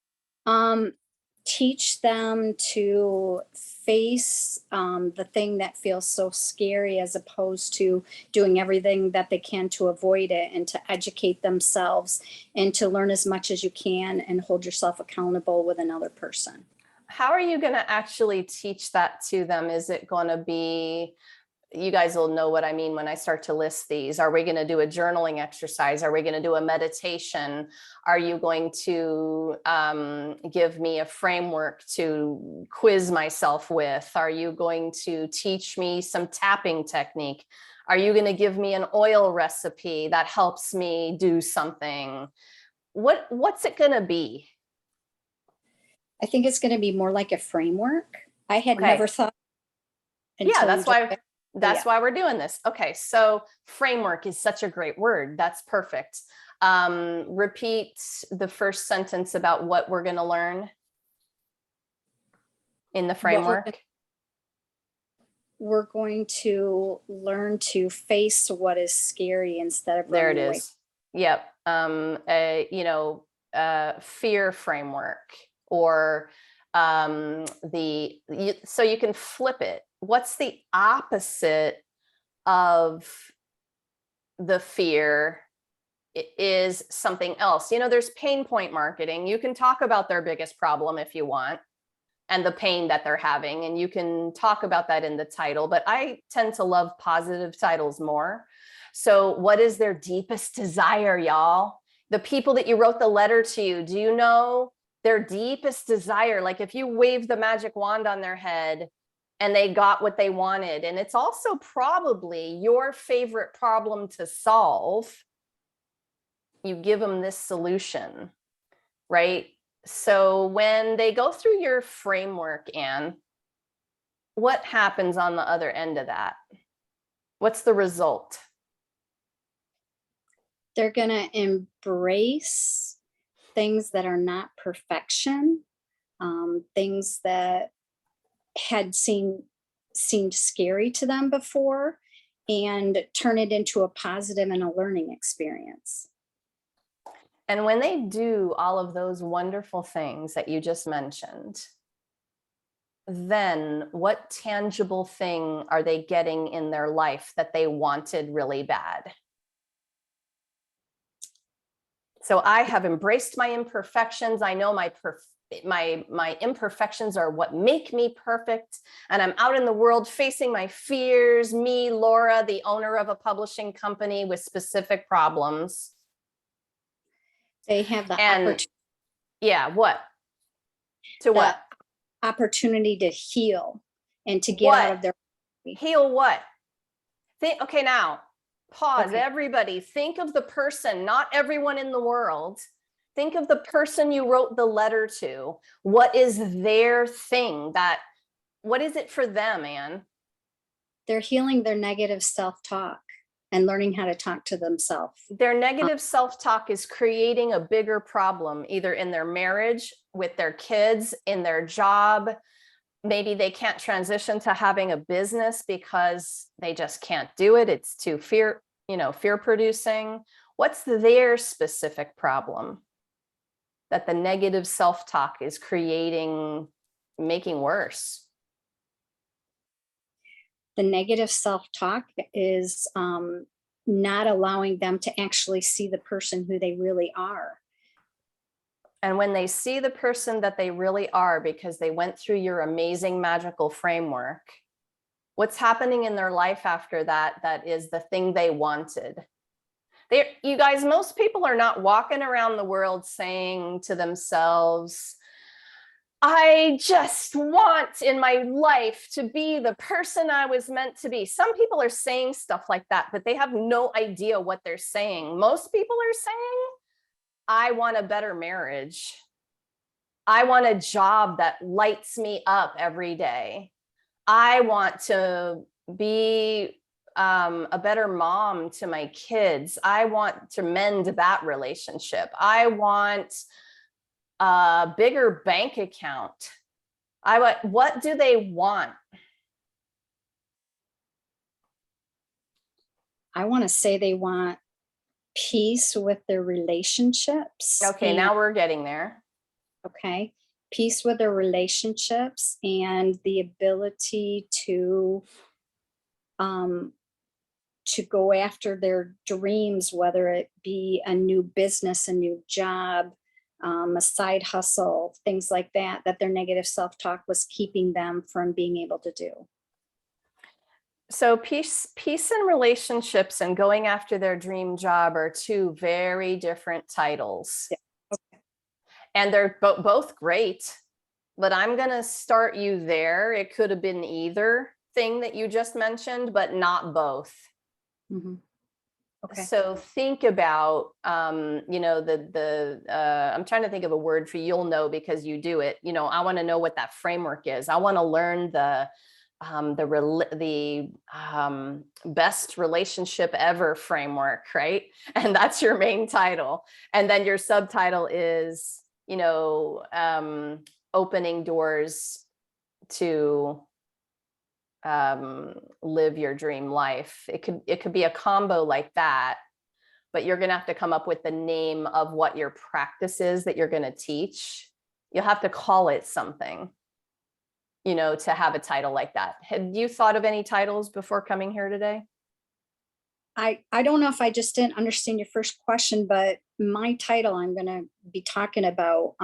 Speaker 6: Teach them to face the thing that feels so scary, as opposed to doing everything that they can to avoid it, and to educate themselves and to learn as much as you can and hold yourself accountable with another person.
Speaker 1: How are you going to actually teach that to them? Is it going to be, you guys will know what I mean when I start to list these. Are we going to do a journaling exercise? Are we going to do a meditation? Are you going to give me a framework to quiz myself with? Are you going to teach me some tapping technique? Are you going to give me an oil recipe that helps me do something? What's it going to be?
Speaker 6: I think it's going to be more like a framework. I had never thought.
Speaker 1: Yeah, that's why we're doing this. Okay, so framework is such a great word. That's perfect. Repeat the first sentence about what we're going to learn in the framework.
Speaker 6: We're going to learn to face what is scary instead of
Speaker 1: There it
Speaker 6: running away.
Speaker 1: is. Yep. Fear framework, or so you can flip it. What's the opposite of the fear? It is something else. There's pain point marketing. You can talk about their biggest problem if you want, and the pain that they're having, and you can talk about that in the title, but I tend to love positive titles more. So what is their deepest desire, y'all? The people that you wrote the letter to, do you know their deepest desire? Like if you wave the magic wand on their head and they got what they wanted, and it's also probably your favorite problem to solve, you give them this solution, right? So when they go through your framework, Anne, what happens on the other end of that? What's the result?
Speaker 6: They're going to embrace things that are not perfection, things that had seemed scary to them before, and turn it into a positive and a learning experience.
Speaker 1: And when they do all of those wonderful things that you just mentioned, then what tangible thing are they getting in their life that they wanted really bad? So I have embraced my imperfections. I know my my imperfections are what make me perfect. And I'm out in the world facing my fears, me, Laura, the owner of a publishing company with specific problems.
Speaker 6: They have the
Speaker 1: And yeah, what? To what?
Speaker 6: opportunity to heal and to get out of their
Speaker 1: heal what? Okay, now pause.
Speaker 6: Okay.
Speaker 1: Everybody, think of the person, not everyone in the world. Think of the person you wrote the letter to. What is their thing? What is it for them, Anne?
Speaker 6: They're healing their negative self-talk and learning how to talk to themselves.
Speaker 1: Their negative self-talk is creating a bigger problem, either in their marriage, with their kids, in their job. Maybe they can't transition to having a business because they just can't do it. It's too fear producing. What's their specific problem that the negative self-talk is creating, making worse?
Speaker 6: The negative self-talk is not allowing them to actually see the person who they really are.
Speaker 1: And when they see the person that they really are, because they went through your amazing magical framework, what's happening in their life after that, that is the thing they wanted? You guys, most people are not walking around the world saying to themselves, I just want in my life to be the person I was meant to be. Some people are saying stuff like that, but they have no idea what they're saying. Most people are saying, I want a better marriage. I want a job that lights me up every day. I want to be a better mom to my kids. I want to mend that relationship. I want a bigger bank account. What do they want?
Speaker 6: I want to say they want peace with their relationships.
Speaker 1: Okay, now we're getting there.
Speaker 6: Okay. Peace with their relationships and the ability to go after their dreams, whether it be a new business, a new job, a side hustle, things like that, that their negative self-talk was keeping them from being able to do.
Speaker 1: So peace and relationships and going after their dream job are two very different titles.
Speaker 6: Yeah. Okay.
Speaker 1: And they're both great, but I'm going to start you there. It could have been either thing that you just mentioned, but not both.
Speaker 6: Mm-hmm. Okay.
Speaker 1: So think about, I'm trying to think of a word for you. You'll know because you do it. I want to know what that framework is. I want to learn the best relationship ever framework, right? And that's your main title. And then your subtitle is, opening doors to live your dream life. It could be a combo like that, but you're going to have to come up with the name of what your practice is that you're going to teach. You'll have to call it something, to have a title like that. Had you thought of any titles before coming here today?
Speaker 6: I don't know if I just didn't understand your first question, but my title, I'm going to be talking about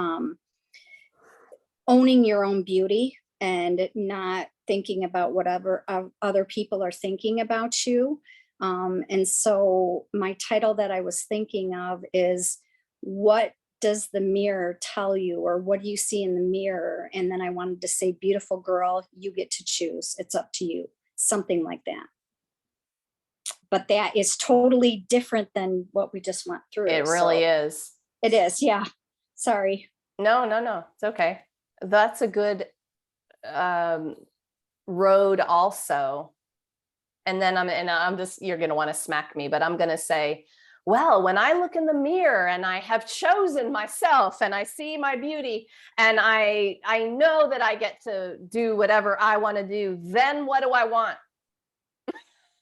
Speaker 6: owning your own beauty and not thinking about whatever other people are thinking about you. And so my title that I was thinking of is, what does the mirror tell you, or what do you see in the mirror? And then I wanted to say, beautiful girl, you get to choose. It's up to you. Something like that. But that is totally different than what we just went through.
Speaker 1: It really is.
Speaker 6: It is. Yeah. Sorry.
Speaker 1: No. It's okay. That's a good road also. And then you're going to want to smack me, but I'm going to say, well, when I look in the mirror and I have chosen myself and I see my beauty and I know that I get to do whatever I want to do, then what do I want?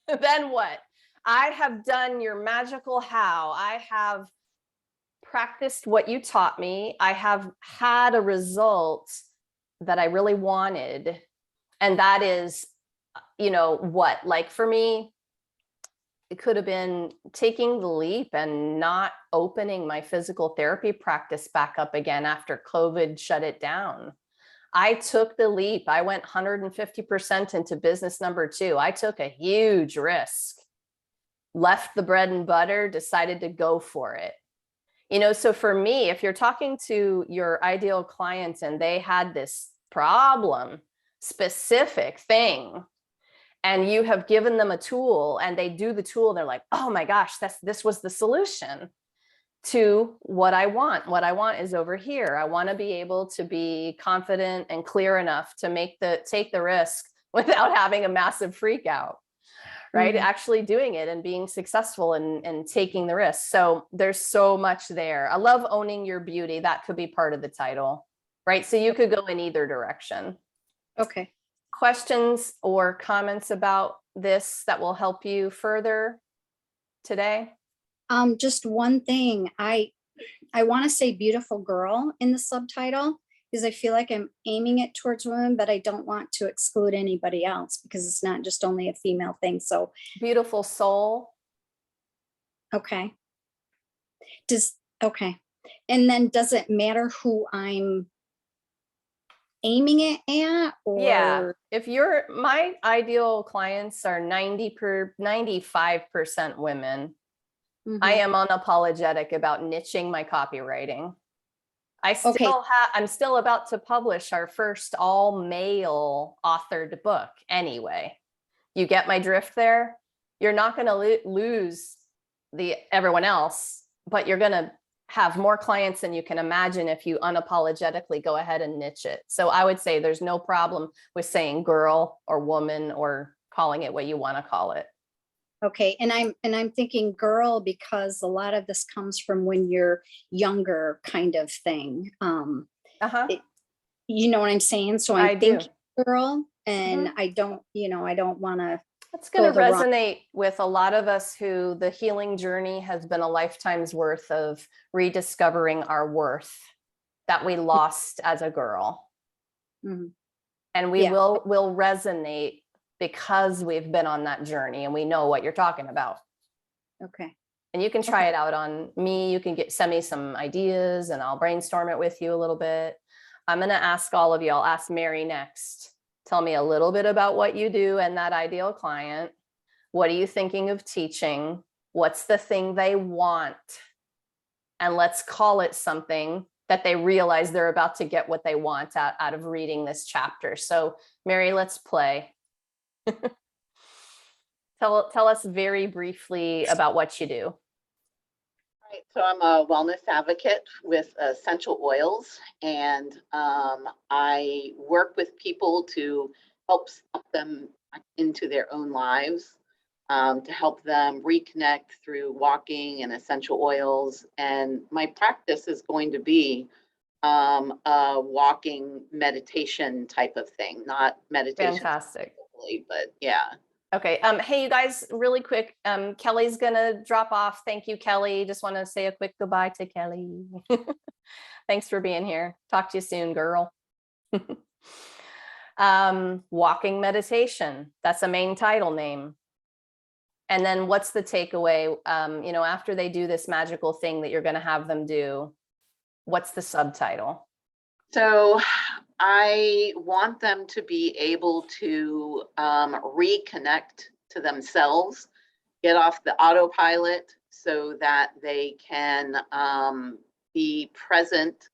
Speaker 1: Then what? I have done your magical how. I have practiced what you taught me. I have had a result that I really wanted. And that is, what, like for me, it could have been taking the leap and not opening my physical therapy practice back up again after COVID shut it down. I took the leap. I went 150% into business number 2. I took a huge risk, left the bread and butter, decided to go for it. You know, so for me, if you're talking to your ideal clients and they had this problem, specific thing, and you have given them a tool and they do the tool, they're like, oh my gosh, this was the solution to what I want. What I want is over here. I want to be able to be confident and clear enough to take the risk without having a massive freak out, right? Actually doing it and being successful and taking the risk. So there's so much there. I love owning your beauty. That could be part of the title, right? So you could go in either direction.
Speaker 6: Okay.
Speaker 1: Questions or comments about this that will help you further today?
Speaker 6: Just one thing. I want to say beautiful girl in the subtitle because I feel like I'm aiming it towards women, but I don't want to exclude anybody else because it's not just only a female thing. So
Speaker 1: beautiful soul.
Speaker 6: Okay. Okay. And then does it matter who I'm aiming it at? Or
Speaker 1: yeah, if my ideal clients are 95% women. I am unapologetic about niching my copywriting. I'm still about to publish our first all male authored book anyway. You get my drift there? You're not going to lose everyone else, but you're going to have more clients than you can imagine if you unapologetically go ahead and niche it. So I would say there's no problem with saying girl or woman or calling it what you want to call it.
Speaker 6: Okay. And I'm thinking girl, because a lot of this comes from when you're younger kind of thing. You know what I'm saying? So I think girl, and I don't want to.
Speaker 1: That's going to resonate with a lot of us who the healing journey has been a lifetime's worth of rediscovering our worth that we lost as a girl. And we will resonate because we've been on that journey and we know what you're talking about.
Speaker 6: Okay.
Speaker 1: And you can try it out on me. You can send me some ideas and I'll brainstorm it with you a little bit. I'm going to ask all of you, I'll ask Mary next. Tell me a little bit about what you do and that ideal client. What are you thinking of teaching? What's the thing they want? And let's call it something that they realize they're about to get what they want out of reading this chapter. So Mary, let's play. Tell us very briefly about what you do.
Speaker 7: Right, so I'm a wellness advocate with essential oils, and I work with people to help step them into their own lives, to help them reconnect through walking and essential oils. And my practice is going to be a walking meditation type of thing, not meditation.
Speaker 1: Fantastic.
Speaker 7: But yeah.
Speaker 1: Okay. Hey, you guys, really quick. Kelly's gonna drop off. Thank you, Kelly. Just want to say a quick goodbye to Kelly. Thanks for being here. Talk to you soon, girl. Walking meditation. That's a main title name. And then what's the takeaway? After they do this magical thing that you're going to have them do, what's the subtitle?
Speaker 7: So I want them to be able to reconnect to themselves, get off the autopilot so that they can be present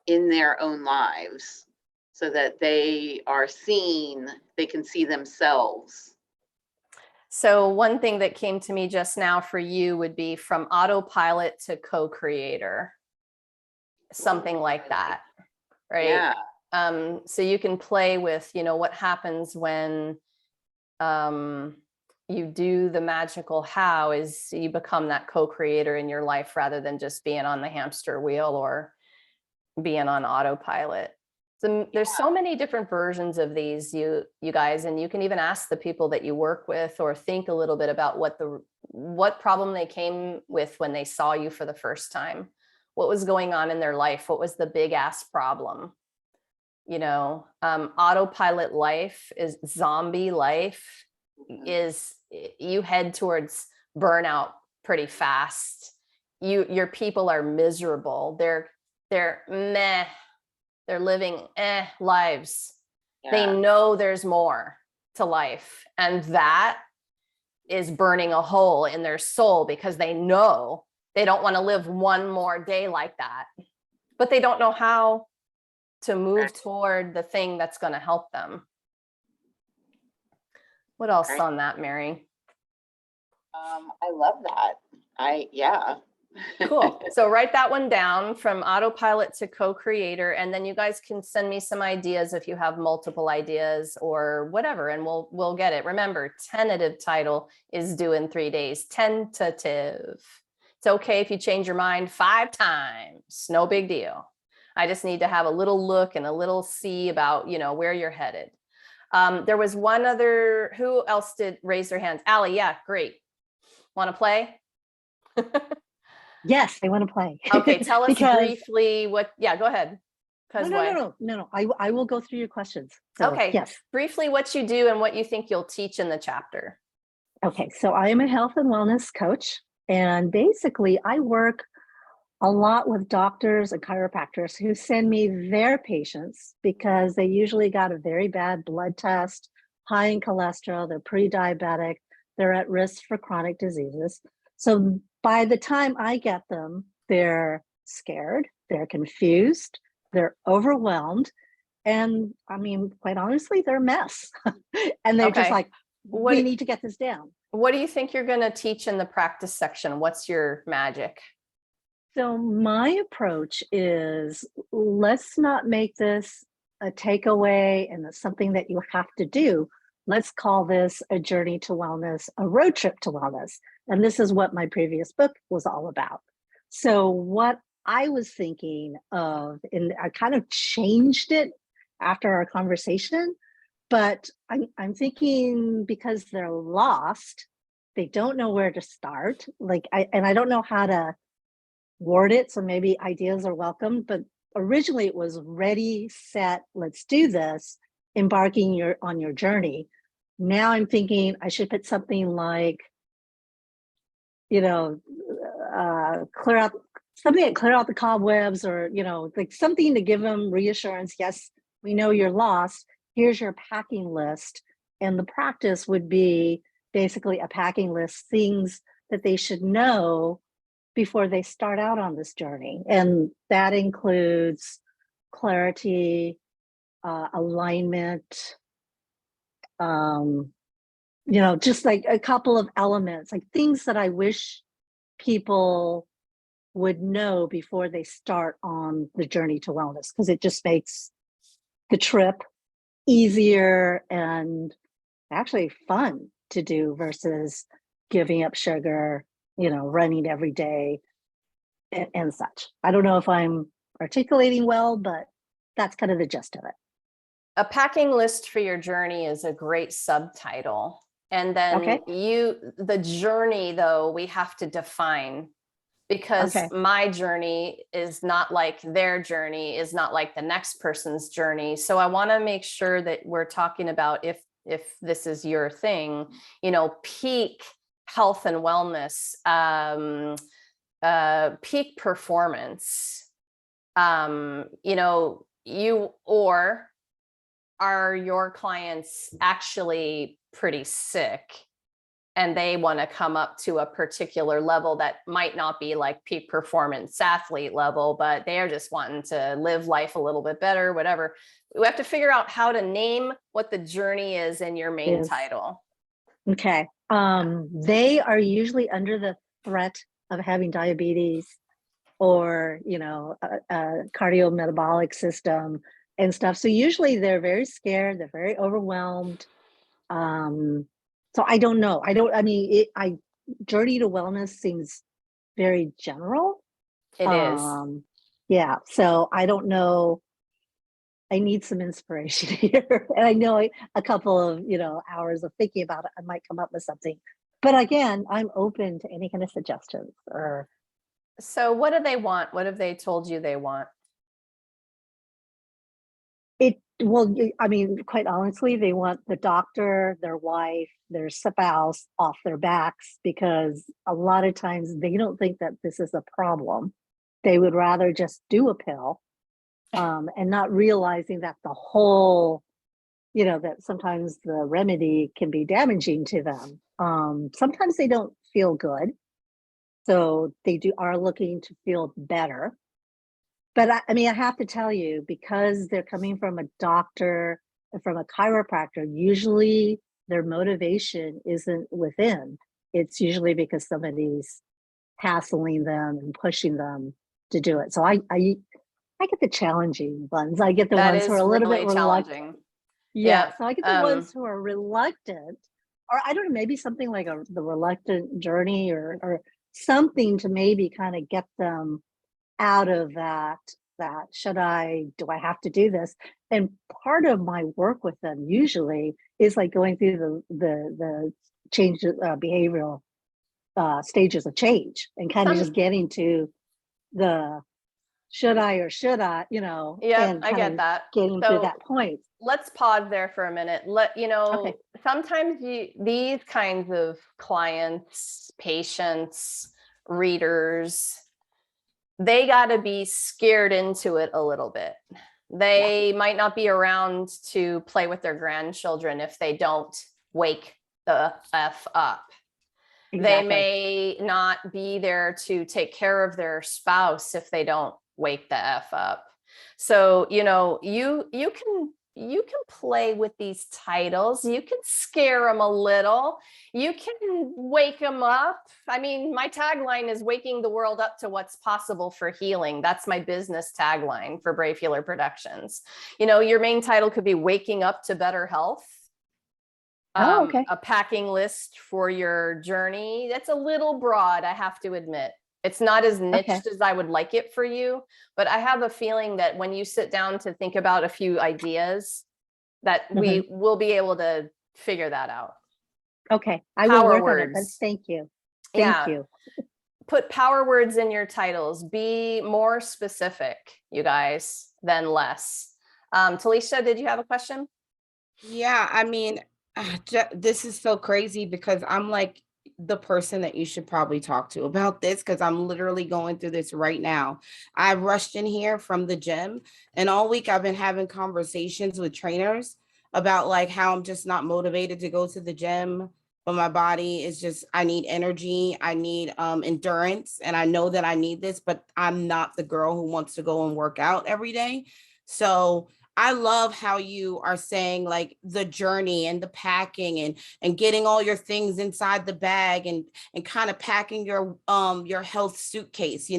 Speaker 7: in their own lives, so that they are seen, they can see themselves.
Speaker 1: So one thing that came to me just now for you would be from autopilot to co-creator, something like that, right?
Speaker 7: Yeah.
Speaker 1: So you can play with, what happens when you do the magical how is you become that co-creator in your life rather than just being on the hamster wheel or being on autopilot. So there's so many different versions of these, you guys, and you can even ask the people that you work with or think a little bit about what problem they came with when they saw you for the first time. What was going on in their life? What was the big ass problem? Autopilot life is zombie life is you head towards burnout pretty fast. Your people are miserable. They're meh. They're living lives. They
Speaker 7: Yeah.
Speaker 1: know there's more to life, and that is burning a hole in their soul because they know they don't want to live one more day like that, but they don't know how to move toward the thing that's going to help them. What else
Speaker 7: Right.
Speaker 1: on that, Mary?
Speaker 7: I love that. Yeah.
Speaker 1: Cool. So write that one down, from autopilot to co-creator, and then you guys can send me some ideas if you have multiple ideas or whatever, and we'll get it. Remember, tentative title is due in 3 days. Tentative. It's okay if you change your mind 5 times. No big deal. I just need to have a little look and a little see about, where you're headed. There was one other, who else did raise their hands? Allie, yeah, great. Want to play?
Speaker 8: Yes, I want to play.
Speaker 1: Okay, tell us
Speaker 8: Because
Speaker 1: briefly what, yeah, go ahead.
Speaker 8: no. I will go through your questions. So,
Speaker 1: Okay,
Speaker 8: yes.
Speaker 1: briefly what you do and what you think you'll teach in the chapter.
Speaker 8: Okay, so I am a health and wellness coach, and basically I work a lot with doctors and chiropractors who send me their patients because they usually got a very bad blood test, high in cholesterol, they're pre-diabetic, they're at risk for chronic diseases. So by the time I get them, they're scared, they're confused, they're overwhelmed, and I mean, quite honestly, they're a mess. And they're just
Speaker 1: Okay.
Speaker 8: like, we need to get this down.
Speaker 1: What do you think you're going to teach in the practice section? What's your magic?
Speaker 8: So my approach is, let's not make this a takeaway and something that you have to do. Let's call this a journey to wellness, a road trip to wellness. And this is what my previous book was all about. So what I was thinking of, and I kind of changed it after our conversation, but I'm thinking because they're lost, they don't know where to start. I don't know how to word it, so maybe ideas are welcome, but originally it was ready, set, let's do this, embarking on your journey. Now I'm thinking I should put something like, clear out the cobwebs, or like something to give them reassurance. Yes, we know you're lost. Here's your packing list. And the practice would be basically a packing list, things that they should know before they start out on this journey. And that includes clarity, alignment, just like a couple of elements, like things that I wish people would know before they start on the journey to wellness, because it just makes the trip easier and actually fun to do versus giving up sugar, running every day and such. I don't know if I'm articulating well, but that's kind of the gist of it.
Speaker 1: A packing list for your journey is a great subtitle. And then the journey, though, we have to define, because my journey is not like their journey, is not like the next person's journey. So I want to make sure that we're talking about, if this is your thing, peak health and wellness, peak performance, or are your clients actually pretty sick and they want to come up to a particular level that might not be like peak performance athlete level, but they are just wanting to live life a little bit better, whatever. We have to figure out how to name what the journey is in your main title.
Speaker 8: Okay. They are usually under the threat of having diabetes or, a cardiometabolic system and stuff. So usually they're very scared. They're very overwhelmed. So I don't know. Journey to wellness seems very general.
Speaker 1: It is.
Speaker 8: Yeah. So I don't know. I need some inspiration here. And I know a couple of, hours of thinking about it, I might come up with something. But again, I'm open to any kind of suggestions.
Speaker 1: So what do they want? What have they told you they want?
Speaker 8: Well, I mean, quite honestly, they want the doctor, their wife, their spouse off their backs, because a lot of times they don't think that this is a problem. They would rather just do a pill, and not realizing that the whole, that sometimes the remedy can be damaging to them. Sometimes they don't feel good, so they are looking to feel better. But I mean, I have to tell you, because they're coming from a doctor and from a chiropractor, usually their motivation isn't within. It's usually because somebody's hassling them and pushing them to do it. So I get the challenging ones. I get the
Speaker 1: That
Speaker 8: ones who are
Speaker 1: is
Speaker 8: a little
Speaker 1: really
Speaker 8: bit reluctant.
Speaker 1: challenging.
Speaker 8: Yeah.
Speaker 1: Yeah.
Speaker 8: So I get the ones who are reluctant, or I don't know, maybe something like the reluctant journey, or something to maybe kind of get them out of that do I have to do this? And part of my work with them usually is like going through the change, behavioral stages of change, and kind of just getting to the should I or should I,
Speaker 1: Yeah,
Speaker 8: and
Speaker 1: I
Speaker 8: kind
Speaker 1: get
Speaker 8: of
Speaker 1: that.
Speaker 8: getting to
Speaker 1: So
Speaker 8: that point.
Speaker 1: let's pause there for a minute.
Speaker 8: Okay.
Speaker 1: Sometimes these kinds of clients, patients, readers, they got to be scared into it a little bit. They might not be around to play with their grandchildren if they don't wake the F up. They
Speaker 8: Exactly.
Speaker 1: may not be there to take care of their spouse if they don't wake the F up. So, you can play with these titles. You can scare them a little. You can wake them up. I mean, my tagline is waking the world up to what's possible for healing. That's my business tagline for Brave Healer Productions. Your main title could be waking up to better health.
Speaker 8: Okay.
Speaker 1: A packing list for your journey. That's a little broad, I have to admit. It's not as niched as I would like it for you, but I have a feeling that when you sit down to think about a few ideas, that we will be able to figure that out.
Speaker 8: Okay. I will work on it, but thank you. Thank you.
Speaker 1: Put power words in your titles. Be more specific, you guys, than less. Talisha, did you have a question?
Speaker 4: Yeah, I mean, this is so crazy because I'm like the person that you should probably talk to about this, because I'm literally going through this right now. I rushed in here from the gym, and all week I've been having conversations with trainers about like how I'm just not motivated to go to the gym, but my body is just, I need energy, I need endurance, and I know that I need this, but I'm not the girl who wants to go and work out every day. So I love how you are saying like the journey and the packing and getting all your things inside the bag and kind of packing your health suitcase,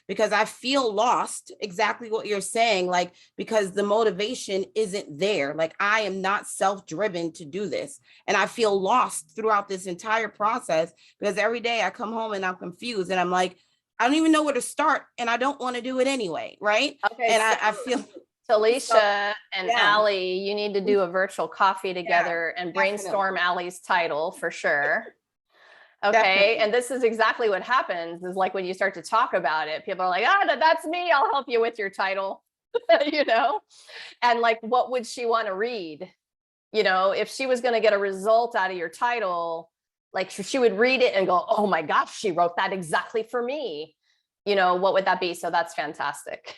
Speaker 4: because I feel lost, exactly what you're saying, like, because the motivation isn't there. Like, I am not self-driven to do this. And I feel lost throughout this entire process because every day I come home and I'm confused and I'm like, I don't even know where to start and I don't want to do it anyway. Right.
Speaker 1: Okay.
Speaker 4: And I feel
Speaker 1: Talisha and Allie, you need to do a virtual coffee together and brainstorm
Speaker 4: definitely.
Speaker 1: Allie's title for sure. Okay.
Speaker 4: Definitely.
Speaker 1: And this is exactly what happens is like when you start to talk about it, people are like, that's me. I'll help you with your title, and like, what would she want to read? If she was going to get a result out of your title, like she would read it and go, oh my gosh, she wrote that exactly for me. What would that be? So that's fantastic.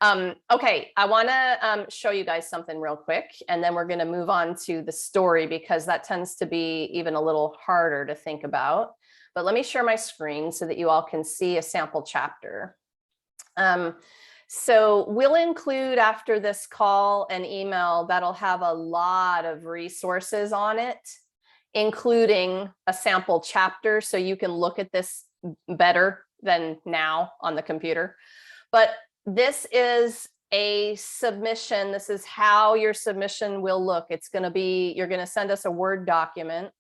Speaker 1: Okay, I want to show you guys something real quick, and then we're going to move on to the story because that tends to be even a little harder to think about. But let me share my screen so that you all can see a sample chapter. So we'll include after this call an email that'll have a lot of resources on it, including a sample chapter so you can look at this better than now on the computer. But this is a submission. This is how your submission will look. It's going to be, you're going to send us a Word document.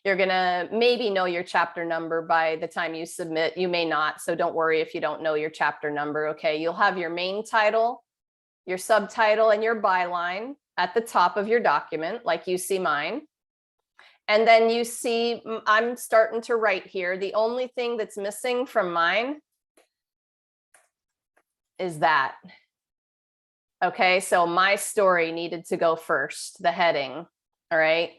Speaker 1: You're going to maybe know your chapter number by the time you submit. You may not. So don't worry if you don't know your chapter number. Okay. You'll have your main title, your subtitle, and your byline at the top of your document, like you see mine. And then you see, I'm starting to write here. The only thing that's missing from mine is that. Okay, so my story needed to go first, the heading. All right.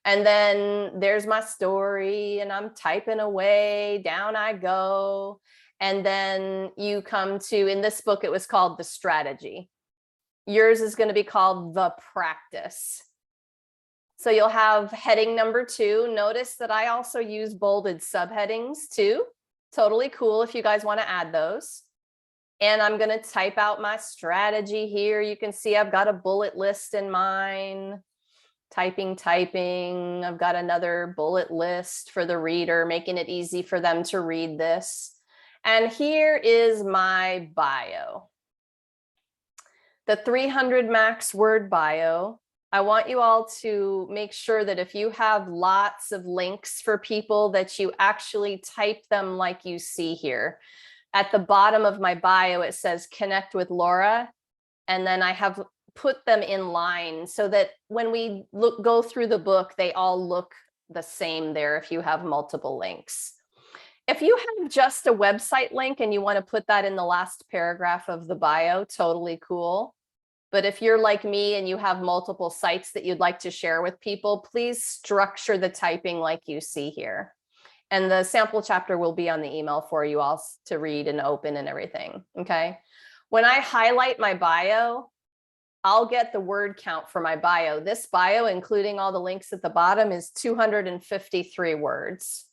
Speaker 1: And then there's my story, and I'm typing away, down I go. And then you come to, in this book, it was called The Strategy. Yours is going to be called The Practice. So you'll have heading number 2. Notice that I also use bolded subheadings too. Totally cool if you guys want to add those. And I'm going to type out my strategy here. You can see I've got a bullet list in mine. Typing. I've got another bullet list for the reader, making it easy for them to read this. And here is my bio. The 300 max word bio. I want you all to make sure that if you have lots of links for people, that you actually type them like you see here. At the bottom of my bio, it says connect with Laura. And then I have put them in line so that when we go through the book, they all look the same there if you have multiple links. If you have just a website link and you want to put that in the last paragraph of the bio, totally cool. But if you're like me and you have multiple sites that you'd like to share with people, please structure the typing like you see here. And the sample chapter will be on the email for you all to read and open and everything, okay? When I highlight my bio, I'll get the word count for my bio. This bio, including all the links at the bottom, is 253 words.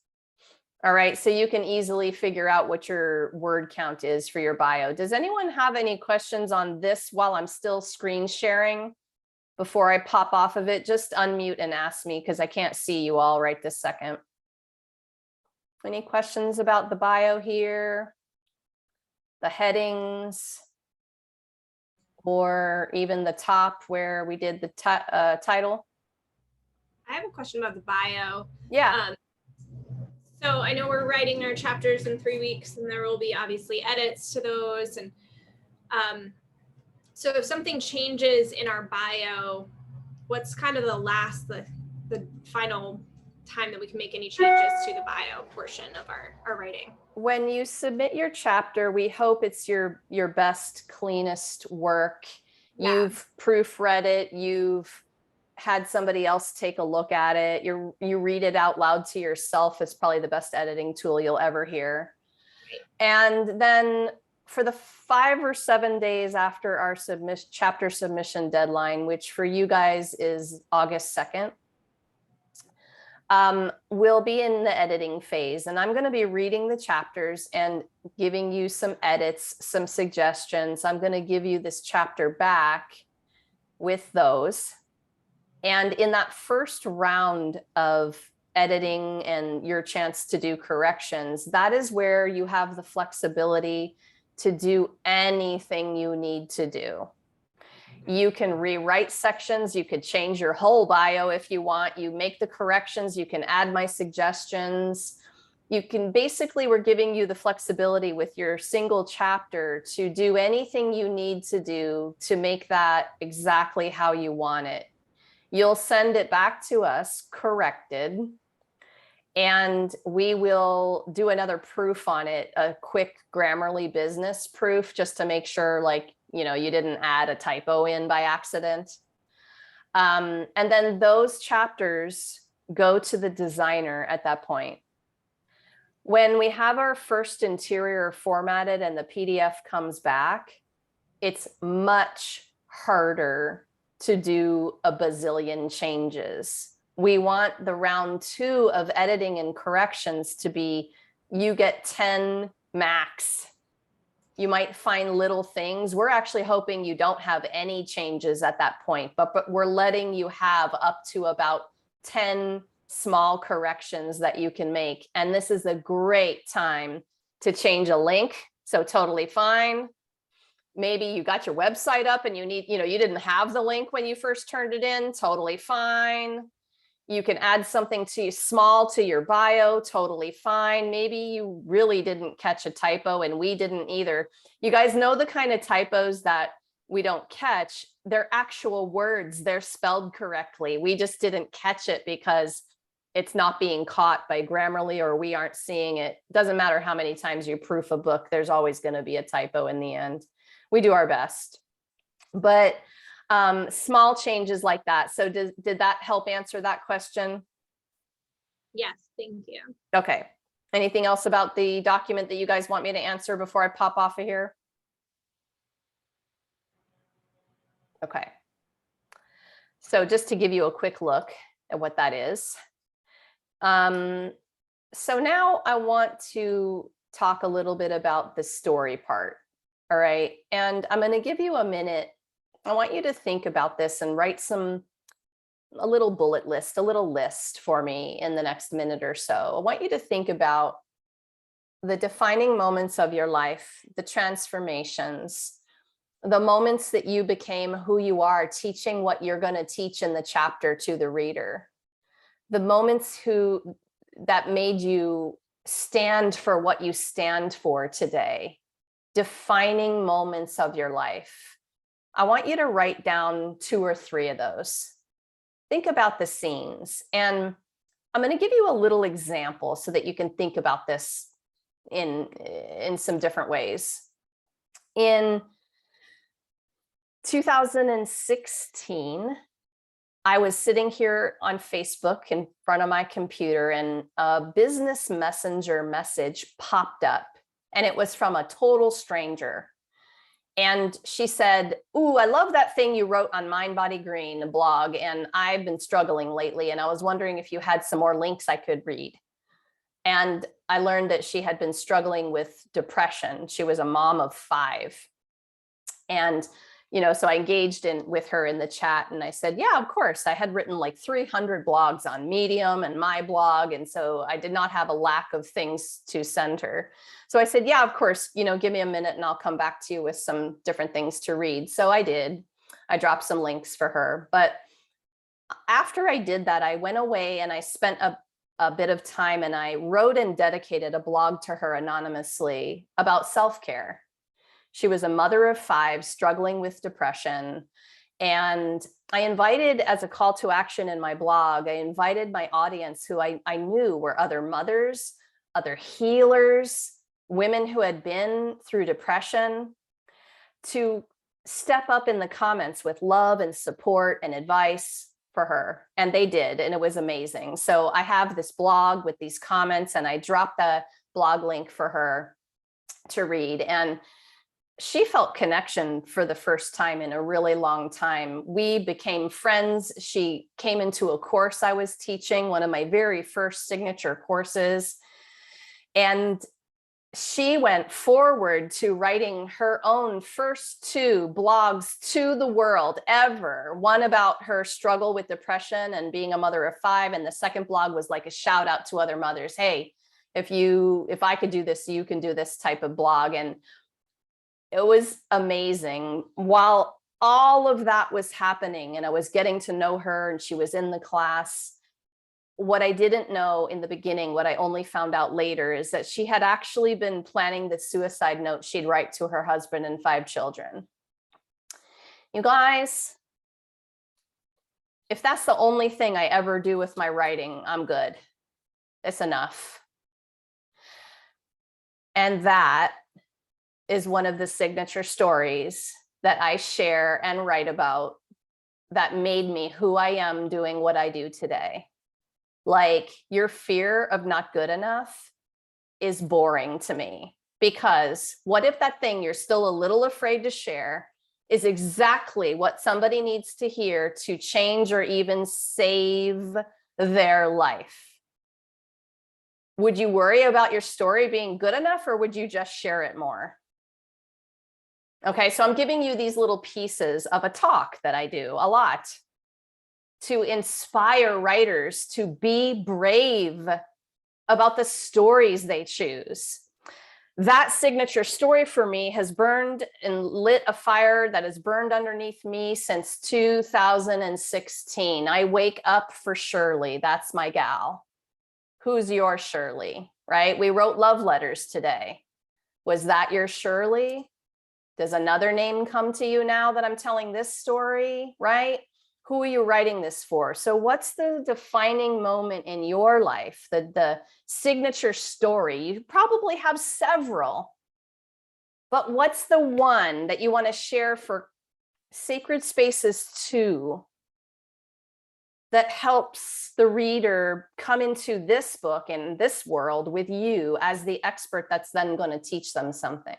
Speaker 1: All right, so you can easily figure out what your word count is for your bio. Does anyone have any questions on this while I'm still screen sharing? Before I pop off of it, just unmute and ask me because I can't see you all right this second. Any questions about the bio here? The headings? Or even the top where we did the title?
Speaker 9: I have a question about the bio.
Speaker 1: Yeah.
Speaker 9: So I know we're writing our chapters in 3 weeks, and there will be obviously edits to those. And so if something changes in our bio, what's kind of the final time that we can make any changes to the bio portion of our writing?
Speaker 1: When you submit your chapter, we hope it's your best, cleanest work. Yeah. You've proofread it. You've had somebody else take a look at it. You read it out loud to yourself. Is probably the best editing tool you'll ever hear. Right. And then for the 5 or 7 days after our chapter submission deadline, which for you guys is August 2nd, we'll be in the editing phase, and I'm going to be reading the chapters and giving you some edits, some suggestions. I'm going to give you this chapter back with those. And in that first round of editing and your chance to do corrections, that is where you have the flexibility to do anything you need to do. You can rewrite sections. You could change your whole bio if you want. You make the corrections. You can add my suggestions. You can basically, we're giving you the flexibility with your single chapter to do anything you need to do to make that exactly how you want it. You'll send it back to us corrected, and we will do another proof on it, a quick Grammarly business proof, just to make sure, like, you know, you didn't add a typo in by accident. And then those chapters go to the designer at that point. When we have our first interior formatted and the PDF comes back, it's much harder to do a bazillion changes. We want the round 2 of editing and corrections to be, you get 10 max. You might find little things. We're actually hoping you don't have any changes at that point, but we're letting you have up to about 10 small corrections that you can make. And this is a great time to change a link. So totally fine. Maybe you got your website up and you need, you didn't have the link when you first turned it in. Totally fine. You can add something small to your bio, totally fine. Maybe you really didn't catch a typo and we didn't either. You guys know the kind of typos that we don't catch. They're actual words, they're spelled correctly. We just didn't catch it because it's not being caught by Grammarly or we aren't seeing it. Doesn't matter how many times you proof a book, there's always going to be a typo in the end. We do our best. But small changes like that. So did that help answer that question?
Speaker 9: Yes, thank you.
Speaker 1: Okay. Anything else about the document that you guys want me to answer before I pop off of here? Okay. So just to give you a quick look at what that is. So now I want to talk a little bit about the story part. All right. And I'm going to give you a minute. I want you to think about this and write a little bullet list, a little list for me in the next minute or so. I want you to think about the defining moments of your life, the transformations, the moments that you became who you are, teaching what you're going to teach in the chapter to the reader, the moments that made you stand for what you stand for today, defining moments of your life. I want you to write down 2 or 3 of those. Think about the scenes, and I'm going to give you a little example so that you can think about this in some different ways. In 2016, I was sitting here on Facebook in front of my computer, and a business messenger message popped up, and it was from a total stranger. And she said, "Ooh, I love that thing you wrote on Mind Body Green, the blog, and I've been struggling lately, and I was wondering if you had some more links I could read." And I learned that she had been struggling with depression. She was a mom of 5. And so I engaged with her in the chat, and I said, yeah, of course. I had written like 300 blogs on Medium and my blog. And so I did not have a lack of things to send her. So I said, yeah, of course, give me a minute and I'll come back to you with some different things to read. So I did. I dropped some links for her. But after I did that, I went away and I spent a bit of time, and I wrote and dedicated a blog to her anonymously about self-care. She was a mother of 5 struggling with depression. And I invited, as a call to action in my blog, I invited my audience who I knew were other mothers, other healers, women who had been through depression, to step up in the comments with love and support and advice for her. And they did, and it was amazing. So I have this blog with these comments, and I dropped the blog link for her to read. And she felt connection for the first time in a really long time. We became friends. She came into a course I was teaching, one of my very first signature courses. And she went forward to writing her own first 2 blogs to the world ever. One about her struggle with depression and being a mother of 5. And the second blog was like a shout out to other mothers. Hey, if I could do this, you can do this type of blog. And it was amazing. While all of that was happening and I was getting to know her and she was in the class, what I didn't know in the beginning, what I only found out later, is that she had actually been planning the suicide note she'd write to her husband and 5 children. You guys, if that's the only thing I ever do with my writing, I'm good. It's enough. And that is one of the signature stories that I share and write about that made me who I am doing what I do today. Like, your fear of not good enough is boring to me, because what if that thing you're still a little afraid to share is exactly what somebody needs to hear to change or even save their life? Would you worry about your story being good enough, or would you just share it more? Okay, so I'm giving you these little pieces of a talk that I do a lot to inspire writers to be brave about the stories they choose. That signature story for me has burned and lit a fire that has burned underneath me since 2016. I wake up for Shirley. That's my gal. Who's your Shirley, right? We wrote love letters today. Was that your Shirley? Does another name come to you now that I'm telling this story, right? Who are you writing this for? So what's the defining moment in your life, the signature story? You probably have several, but what's the one that you want to share for sacred spaces too that helps the reader come into this book and this world with you as the expert that's then going to teach them something.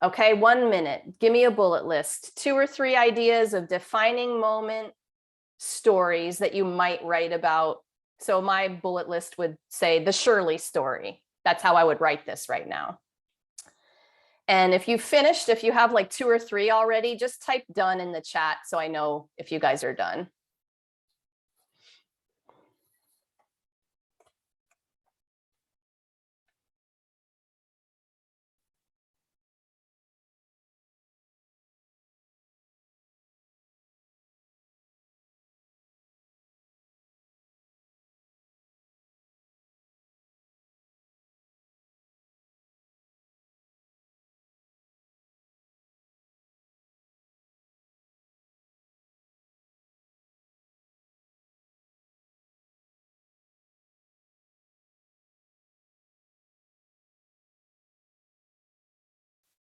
Speaker 1: Okay, 1 minute, give me a bullet list, 2 or 3 ideas of defining moment stories that you might write about. So my bullet list would say the Shirley story. That's how I would write this right now. And if you finished, if you have like 2 or 3 already, just type done in the chat so I know if you guys are done.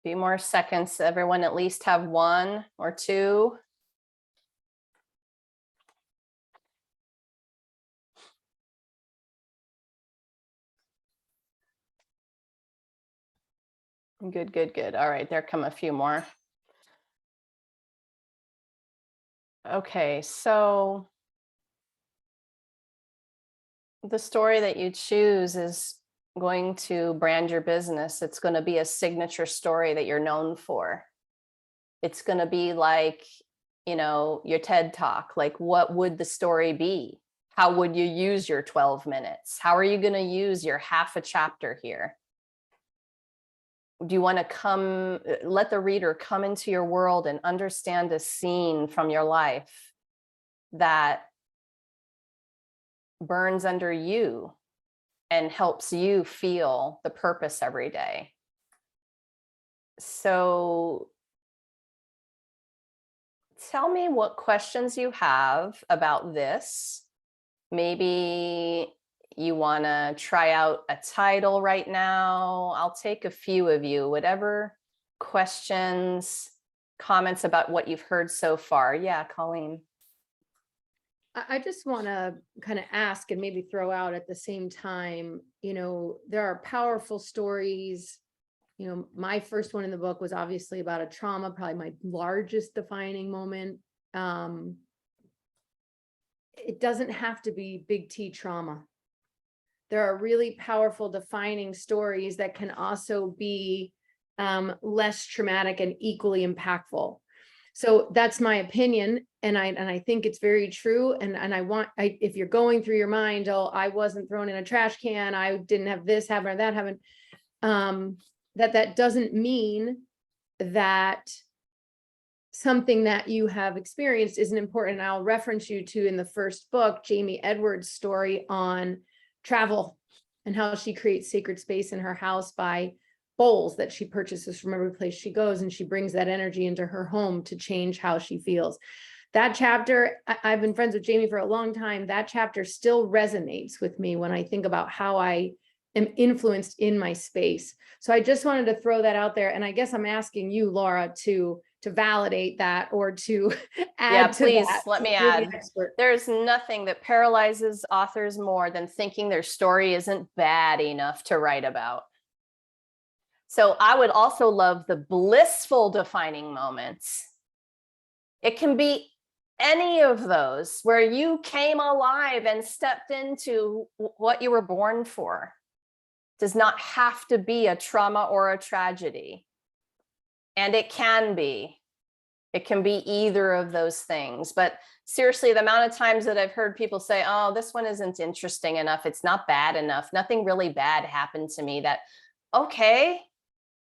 Speaker 1: Few more seconds. Everyone at least have 1 or 2. Good, good, good. All right, there come a few more. Okay, so the story that you choose is going to brand your business. It's going to be a signature story that you're known for. It's going to be like, you know, your TED Talk. Like, what would the story be? How would you use your 12 minutes? How are you going to use your half a chapter here? Do you want to let the reader come into your world and understand a scene from your life that burns under you and helps you feel the purpose every day? So tell me what questions you have about this. Maybe you want to try out a title right now. I'll take a few of you, whatever questions, comments about what you've heard so far. Yeah, Colleen.
Speaker 3: I just want to kind of ask and maybe throw out at the same time, you know, there are powerful stories. You know, my first one in the book was obviously about a trauma, probably my largest defining moment. It doesn't have to be big T trauma. There are really powerful defining stories that can also be less traumatic and equally impactful. So that's my opinion. And I think it's very true. And if you're going through your mind, oh, I wasn't thrown in a trash can, I didn't have this happen or that happen, that doesn't mean that something that you have experienced isn't important. I'll reference you to, in the first book, Jamie Edwards' story on travel and how she creates sacred space in her house by bowls that she purchases from every place she goes, and she brings that energy into her home to change how she feels. That chapter, I've been friends with Jamie for a long time. That chapter still resonates with me when I think about how I am influenced in my space. So I just wanted to throw that out there. And I guess I'm asking you, Laura, to validate that or to add to
Speaker 1: please,
Speaker 3: that.
Speaker 1: let me
Speaker 3: You're the
Speaker 1: add.
Speaker 3: expert.
Speaker 1: There's nothing that paralyzes authors more than thinking their story isn't bad enough to write about. So I would also love the blissful defining moments. It can be any of those where you came alive and stepped into what you were born for. It does not have to be a trauma or a tragedy. And it can be. It can be either of those things. But seriously, the amount of times that I've heard people say, oh, this one isn't interesting enough. It's not bad enough. Nothing really bad happened to me. That, okay,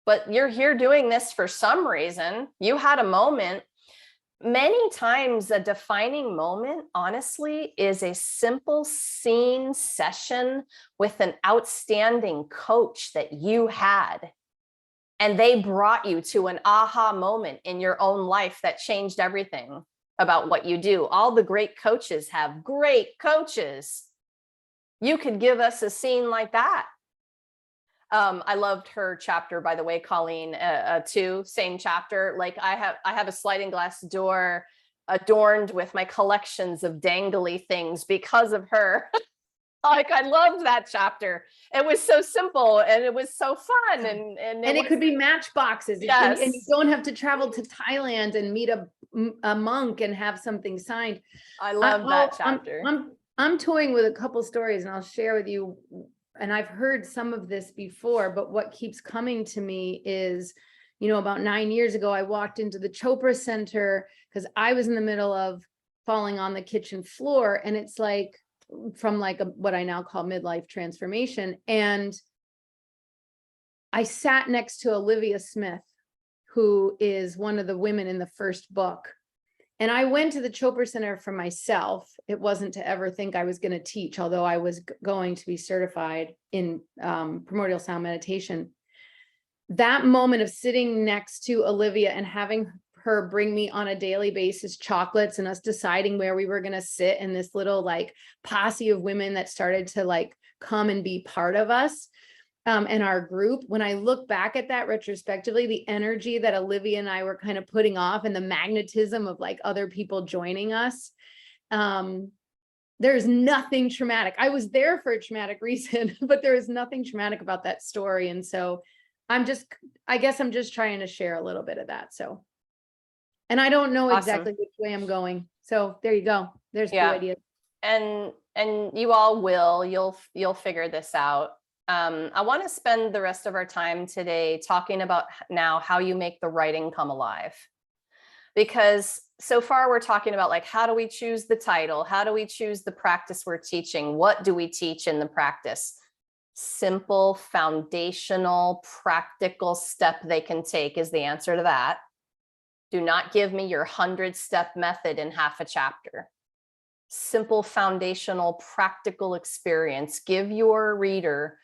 Speaker 1: but you're here doing this for some reason. You had a moment. Many times a defining moment, honestly, is a simple scene session with an outstanding coach that you had. And they brought you to an aha moment in your own life that changed everything about what you do. All the great coaches have great coaches. You could give us a scene like that. I loved her chapter, by the way, Colleen, too, same chapter. Like I have a sliding glass door adorned with my collections of dangly things because of her. Like I loved that chapter. It was so simple and it was so fun and
Speaker 3: it could be matchboxes. And you
Speaker 1: Yes.
Speaker 3: don't have to travel to Thailand and meet a monk and have something signed.
Speaker 1: I love that chapter.
Speaker 3: I'm toying with a couple stories and I'll share with you. And I've heard some of this before, but what keeps coming to me is, about 9 years ago, I walked into the Chopra Center because I was in the middle of falling on the kitchen floor. And it's like, from like what I now call midlife transformation. And I sat next to Olivia Smith, who is one of the women in the first book. And I went to the Chopra Center for myself. It wasn't to ever think I was going to teach, although I was going to be certified in primordial sound meditation. That moment of sitting next to Olivia and having her bring me on a daily basis chocolates and us deciding where we were going to sit in this little like posse of women that started to like come and be part of us and our group. When I look back at that retrospectively, the energy that Olivia and I were kind of putting off and the magnetism of like other people joining us, there's nothing traumatic. I was there for a traumatic reason, but there is nothing traumatic about that story. And so I guess I'm just trying to share a little bit of that. So, and I don't know exactly which way I'm going. So there you go. There's two ideas.
Speaker 1: And you all you'll figure this out. I want to spend the rest of our time today talking about now how you make the writing come alive. Because so far we're talking about like, how do we choose the title? How do we choose the practice we're teaching? What do we teach in the practice? Simple, foundational, practical step they can take is the answer to that. Do not give me your 100-step method in half a chapter. Simple, foundational, practical experience. Give your reader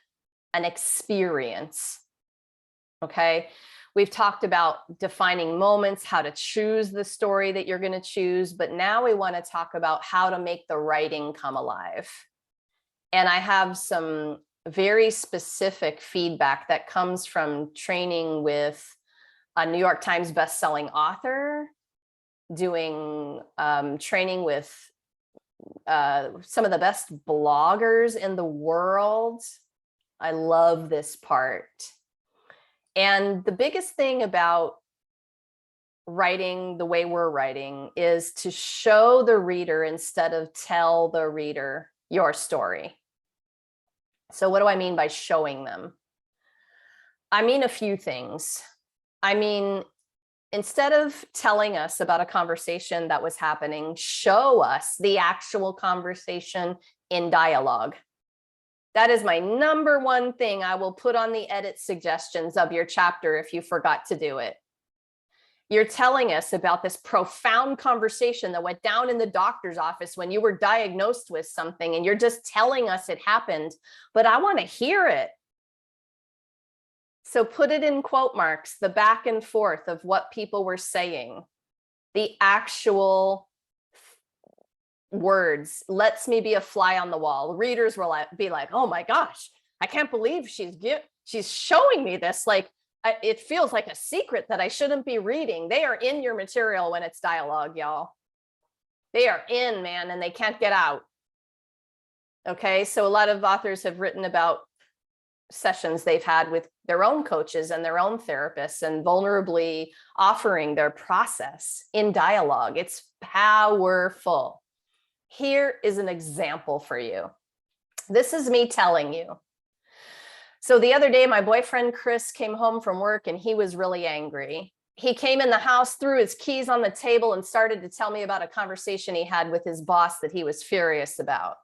Speaker 1: an experience. Okay. We've talked about defining moments, how to choose the story that you're going to choose, but now we want to talk about how to make the writing come alive. And I have some very specific feedback that comes from training with a New York Times bestselling author, doing training with some of the best bloggers in the world. I love this part. And the biggest thing about writing the way we're writing is to show the reader instead of tell the reader your story. So what do I mean by showing them? I mean a few things. I mean, instead of telling us about a conversation that was happening, show us the actual conversation in dialogue. That is my number one thing I will put on the edit suggestions of your chapter if you forgot to do it. You're telling us about this profound conversation that went down in the doctor's office when you were diagnosed with something, and you're just telling us it happened, but I want to hear it. So put it in quote marks, the back and forth of what people were saying, the actual words. Lets me be a fly on the wall. Readers will be like, oh my gosh, I can't believe she's showing me this. Like, it feels like a secret that I shouldn't be reading. They are in your material when it's dialogue, y'all. They are in, man, and they can't get out. Okay, so a lot of authors have written about sessions they've had with their own coaches and their own therapists and vulnerably offering their process in dialogue. It's powerful. Here is an example for you. This is me telling you. So the other day, my boyfriend, Chris, came home from work and he was really angry. He came in the house, threw his keys on the table and started to tell me about a conversation he had with his boss that he was furious about.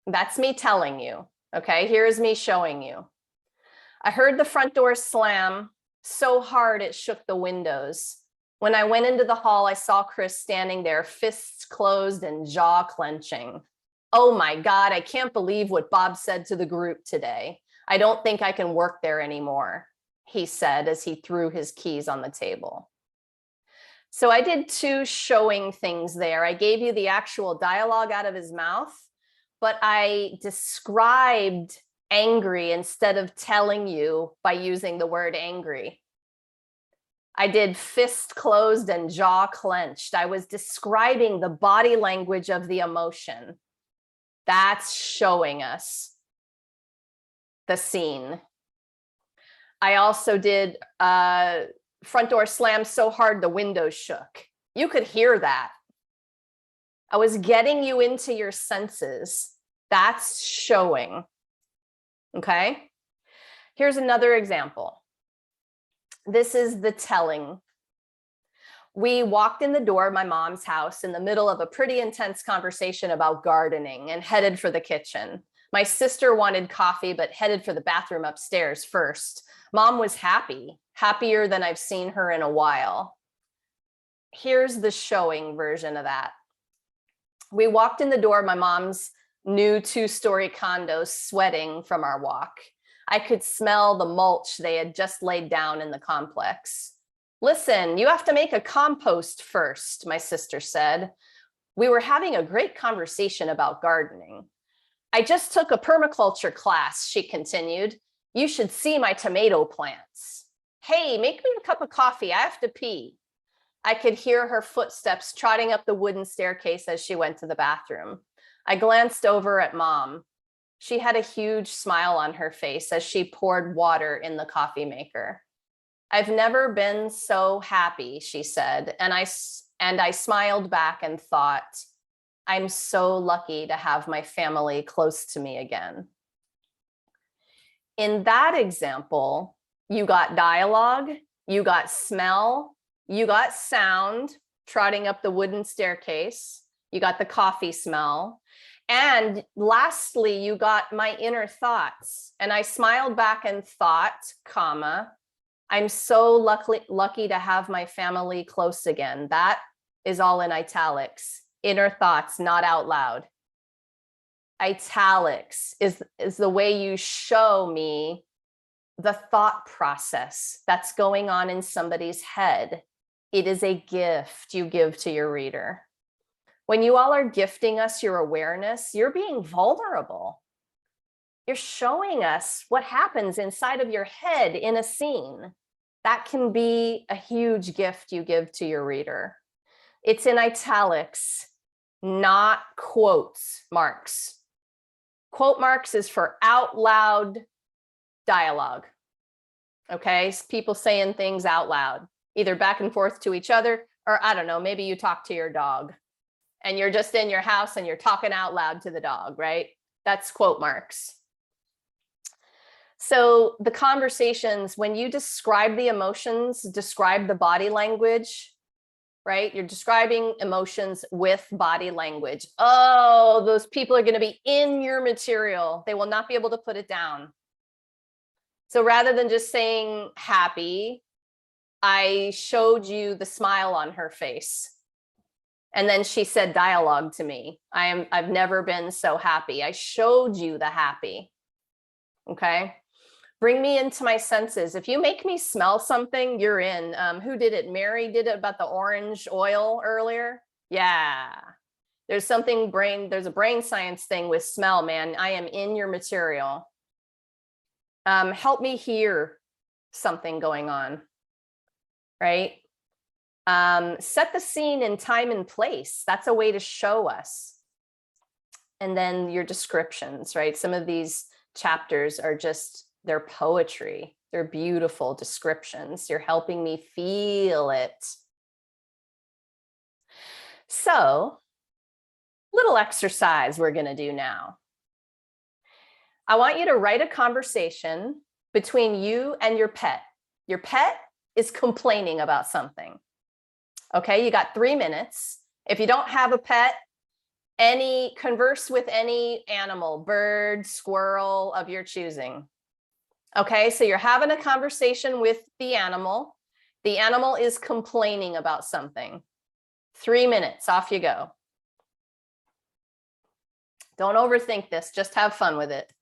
Speaker 1: That's me telling you. Okay, here's me showing you. I heard the front door slam so hard it shook the windows. When I went into the hall, I saw Chris standing there, fists closed and jaw clenching. Oh my God, I can't believe what Bob said to the group today. I don't think I can work there anymore, he said as he threw his keys on the table. So I did two showing things there. I gave you the actual dialogue out of his mouth, but I described angry instead of telling you by using the word angry. I did fist closed and jaw clenched. I was describing the body language of the emotion. That's showing us the scene. I also did front door slammed so hard the windows shook. You could hear that. I was getting you into your senses. That's showing. Okay. Here's another example. This is the telling. We walked in the door of my mom's house in the middle of a pretty intense conversation about gardening and headed for the kitchen. My sister wanted coffee, but headed for the bathroom upstairs first. Mom was happy, happier than I've seen her in a while. Here's the showing version of that. We walked in the door of my mom's new 2-story condo, sweating from our walk. I could smell the mulch they had just laid down in the complex. Listen, you have to make a compost first, my sister said. We were having a great conversation about gardening. I just took a permaculture class, she continued. You should see my tomato plants. Hey, make me a cup of coffee. I have to pee. I could hear her footsteps trotting up the wooden staircase as she went to the bathroom. I glanced over at Mom. She had a huge smile on her face as she poured water in the coffee maker. I've never been so happy, she said, and I smiled back and thought, I'm so lucky to have my family close to me again. In that example, you got dialogue, you got smell, you got sound, trotting up the wooden staircase, you got the coffee smell, and lastly, you got my inner thoughts. And I smiled back and thought, comma, I'm so lucky to have my family close again. That is all in italics. Inner thoughts, not out loud. Italics is the way you show me the thought process that's going on in somebody's head. It is a gift you give to your reader. When you all are gifting us your awareness, you're being vulnerable. You're showing us what happens inside of your head in a scene. That can be a huge gift you give to your reader. It's in italics, not quotes marks. Quote marks is for out loud dialogue. Okay, people saying things out loud, either back and forth to each other, or I don't know, maybe you talk to your dog and you're just in your house and you're talking out loud to the dog, right? That's quote marks. So the conversations, when you describe the emotions, describe the body language, right? You're describing emotions with body language. Oh, those people are going to be in your material. They will not be able to put it down. So rather than just saying happy, I showed you the smile on her face. And then she said dialogue to me. I've never been so happy. I showed you the happy. Okay. Bring me into my senses. If you make me smell something, you're in. Who did it? Mary did it about the orange oil earlier. Yeah. There's a brain science thing with smell, man. I am in your material. Help me hear something going on, right? Set the scene in time and place. That's a way to show us. And then your descriptions, right? Some of these chapters are just, they're poetry. They're beautiful descriptions. You're helping me feel it. So, little exercise we're going to do now. I want you to write a conversation between you and your pet. Your pet is complaining about something. Okay, you got 3 minutes. If you don't have a pet, converse with any animal, bird, squirrel of your choosing. Okay, so you're having a conversation with the animal. The animal is complaining about something. 3 minutes, off you go. Don't overthink this, just have fun with it.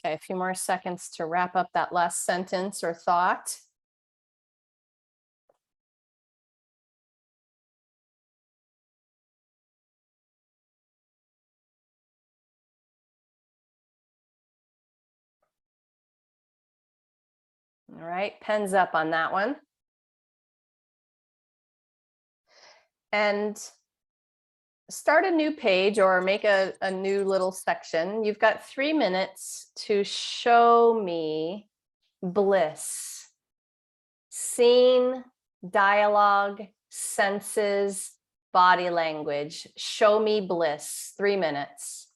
Speaker 1: Okay, a few more seconds to wrap up that last sentence or thought. All right, pens up on that one. And start a new page or make a new little section. You've got 3 minutes to show me bliss. Scene, dialogue, senses, body language. Show me bliss. 3 minutes.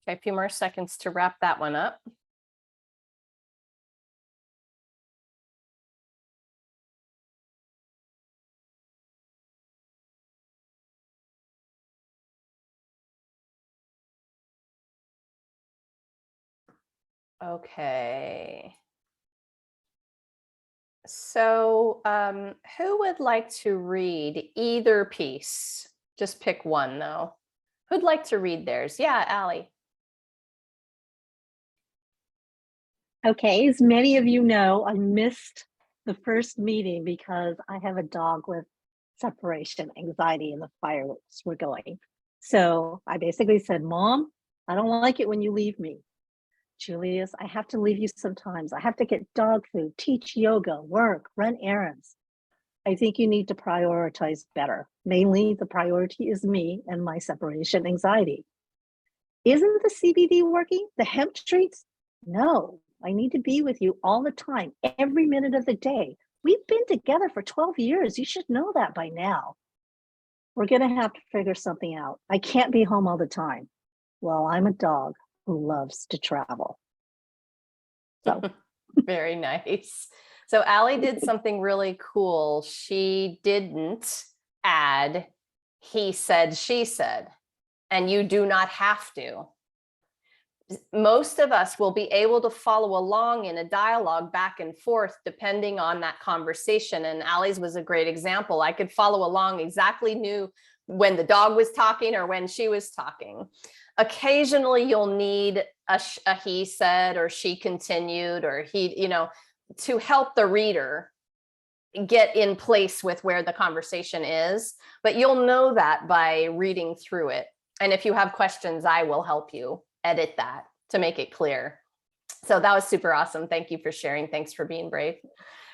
Speaker 1: Okay, a few more seconds to wrap that one up. Okay. So who would like to read either piece? Just pick one though. Who'd like to read theirs? Yeah, Allie.
Speaker 8: Okay, as many of you know, I missed the first meeting because I have a dog with separation anxiety and the fireworks were going. So I basically said, Mom, I don't like it when you leave me. Julius, I have to leave you sometimes. I have to get dog food, teach yoga, work, run errands. I think you need to prioritize better. Mainly, the priority is me and my separation anxiety. Isn't the CBD working? The hemp treats? No, I need to be with you all the time, every minute of the day. We've been together for 12 years. You should know that by now. We're going to have to figure something out. I can't be home all the time. Well, I'm a dog who loves to travel. So
Speaker 1: Very nice. So Allie did something really cool. She didn't add he said, she said, and you do not have to. Most of us will be able to follow along in a dialogue back and forth depending on that conversation. And Allie's was a great example. I could follow along, exactly knew when the dog was talking or when she was talking. Occasionally you'll need a he said, or she continued, or he, to help the reader get in place with where the conversation is, but you'll know that by reading through it. And if you have questions, I will help you edit that to make it clear. So that was super awesome. Thank you for sharing. Thanks for being brave.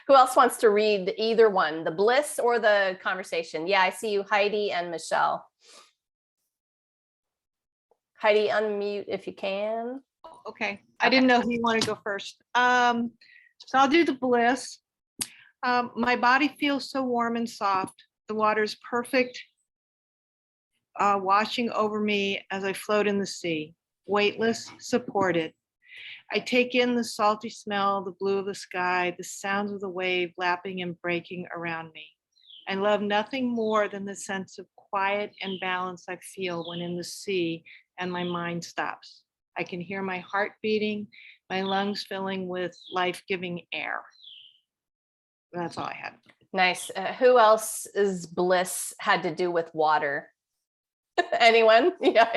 Speaker 1: Who else wants to read either one, the bliss or the conversation? Yeah, I see you, Heidi and Michelle. Heidi, unmute if you can.
Speaker 10: Okay, I didn't know who you want to go first. So I'll do the bliss. My body feels so warm and soft. The water's perfect, washing over me as I float in the sea, weightless, supported. I take in the salty smell, the blue of the sky, the sounds of the wave lapping and breaking around me. I love nothing more than the sense of quiet and balance I feel when in the sea and my mind stops. I can hear my heart beating, my lungs filling with life-giving air. That's all I had.
Speaker 1: Nice. Who else's bliss had to do with water? Anyone? Yeah,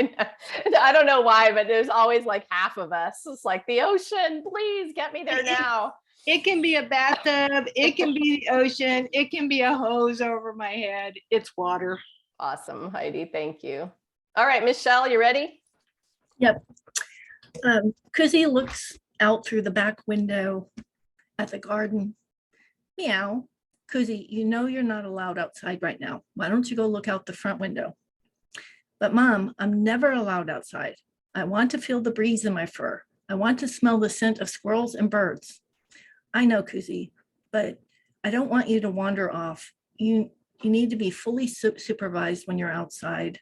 Speaker 1: I don't know why, but there's always like half of us. It's like the ocean, please get me there now.
Speaker 10: It can be a bathtub, it can be the ocean, it can be a hose over my head. It's water.
Speaker 1: Awesome, Heidi. Thank you. All right, Michelle, you ready?
Speaker 11: Yep. Kuzzy looks out through the back window at the garden. Meow. Kuzzy, you know you're not allowed outside right now. Why don't you go look out the front window? But Mom, I'm never allowed outside. I want to feel the breeze in my fur. I want to smell the scent of squirrels and birds. I know, Kuzzy, but I don't want you to wander off. You need to be fully supervised when you're outside.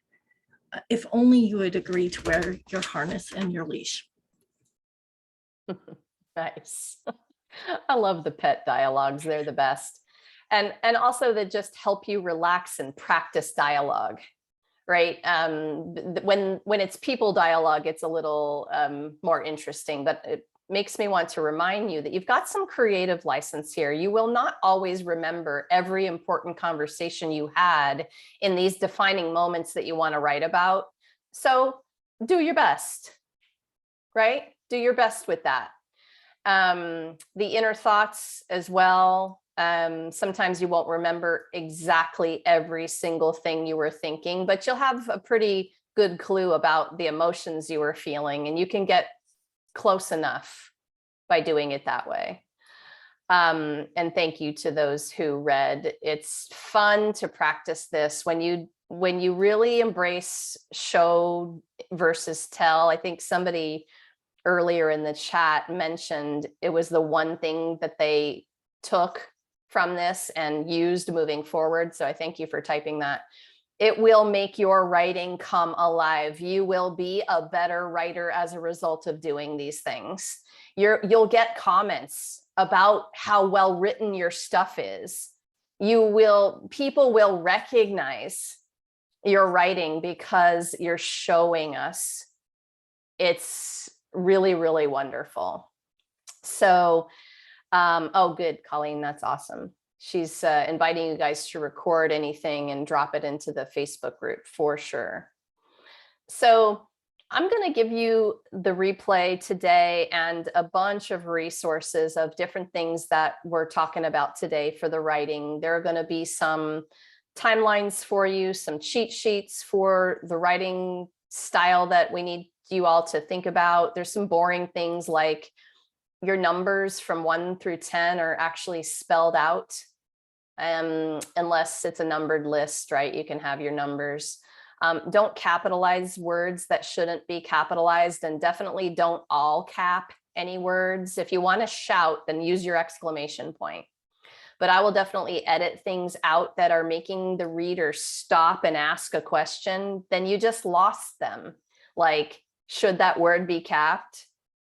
Speaker 11: If only you would agree to wear your harness and your leash.
Speaker 1: Nice. I love the pet dialogues. They're the best. And also that just help you relax and practice dialogue, right? When it's people dialogue, it's a little more interesting, but it makes me want to remind you that you've got some creative license here. You will not always remember every important conversation you had in these defining moments that you want to write about. So do your best, right? Do your best with that. The inner thoughts as well. Sometimes you won't remember exactly every single thing you were thinking, but you'll have a pretty good clue about the emotions you were feeling, and you can get close enough by doing it that way. And thank you to those who read. It's fun to practice this when you really embrace show versus tell. I think somebody earlier in the chat mentioned it was the one thing that they took from this and used moving forward. So I thank you for typing that. It will make your writing come alive. You will be a better writer as a result of doing these things. You'll get comments about how well written your stuff is. People will recognize your writing because you're showing us. It's really, really wonderful. So, oh, good, Colleen, that's awesome. She's inviting you guys to record anything and drop it into the Facebook group for sure. So I'm going to give you the replay today and a bunch of resources of different things that we're talking about today for the writing. There are going to be some timelines for you, some cheat sheets for the writing style that we need you all to think about. There's some boring things like your numbers from 1 through 10 are actually spelled out. Unless it's a numbered list, right? You can have your numbers. Don't capitalize words that shouldn't be capitalized, and definitely don't all cap any words. If you want to shout, then use your exclamation point. But I will definitely edit things out that are making the reader stop and ask a question. Then you just lost them. Like, should that word be capped?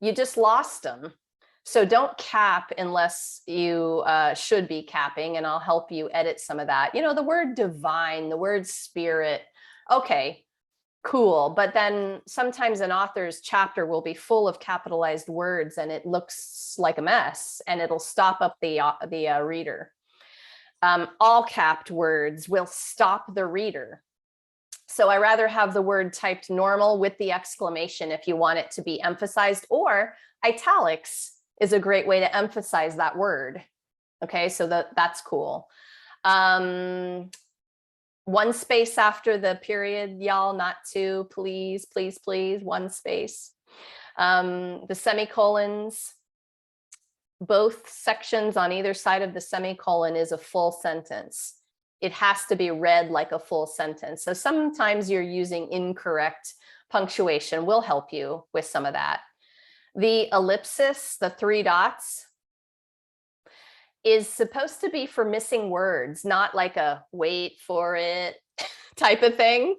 Speaker 1: You just lost them. So don't cap unless you should be capping, and I'll help you edit some of that. You know, the word divine, the word spirit, okay, cool. But then sometimes an author's chapter will be full of capitalized words and it looks like a mess, and it'll stop up the reader. All capped words will stop the reader. So I rather have the word typed normal with the exclamation if you want it to be emphasized, or italics is a great way to emphasize that word. Okay, so that's cool. One space after the period, y'all, not two, please, please, please, one space. The semicolons, both sections on either side of the semicolon is a full sentence. It has to be read like a full sentence. So sometimes you're using incorrect punctuation. We'll help you with some of that. The ellipsis, the 3 dots, is supposed to be for missing words, not like a wait for it type of thing.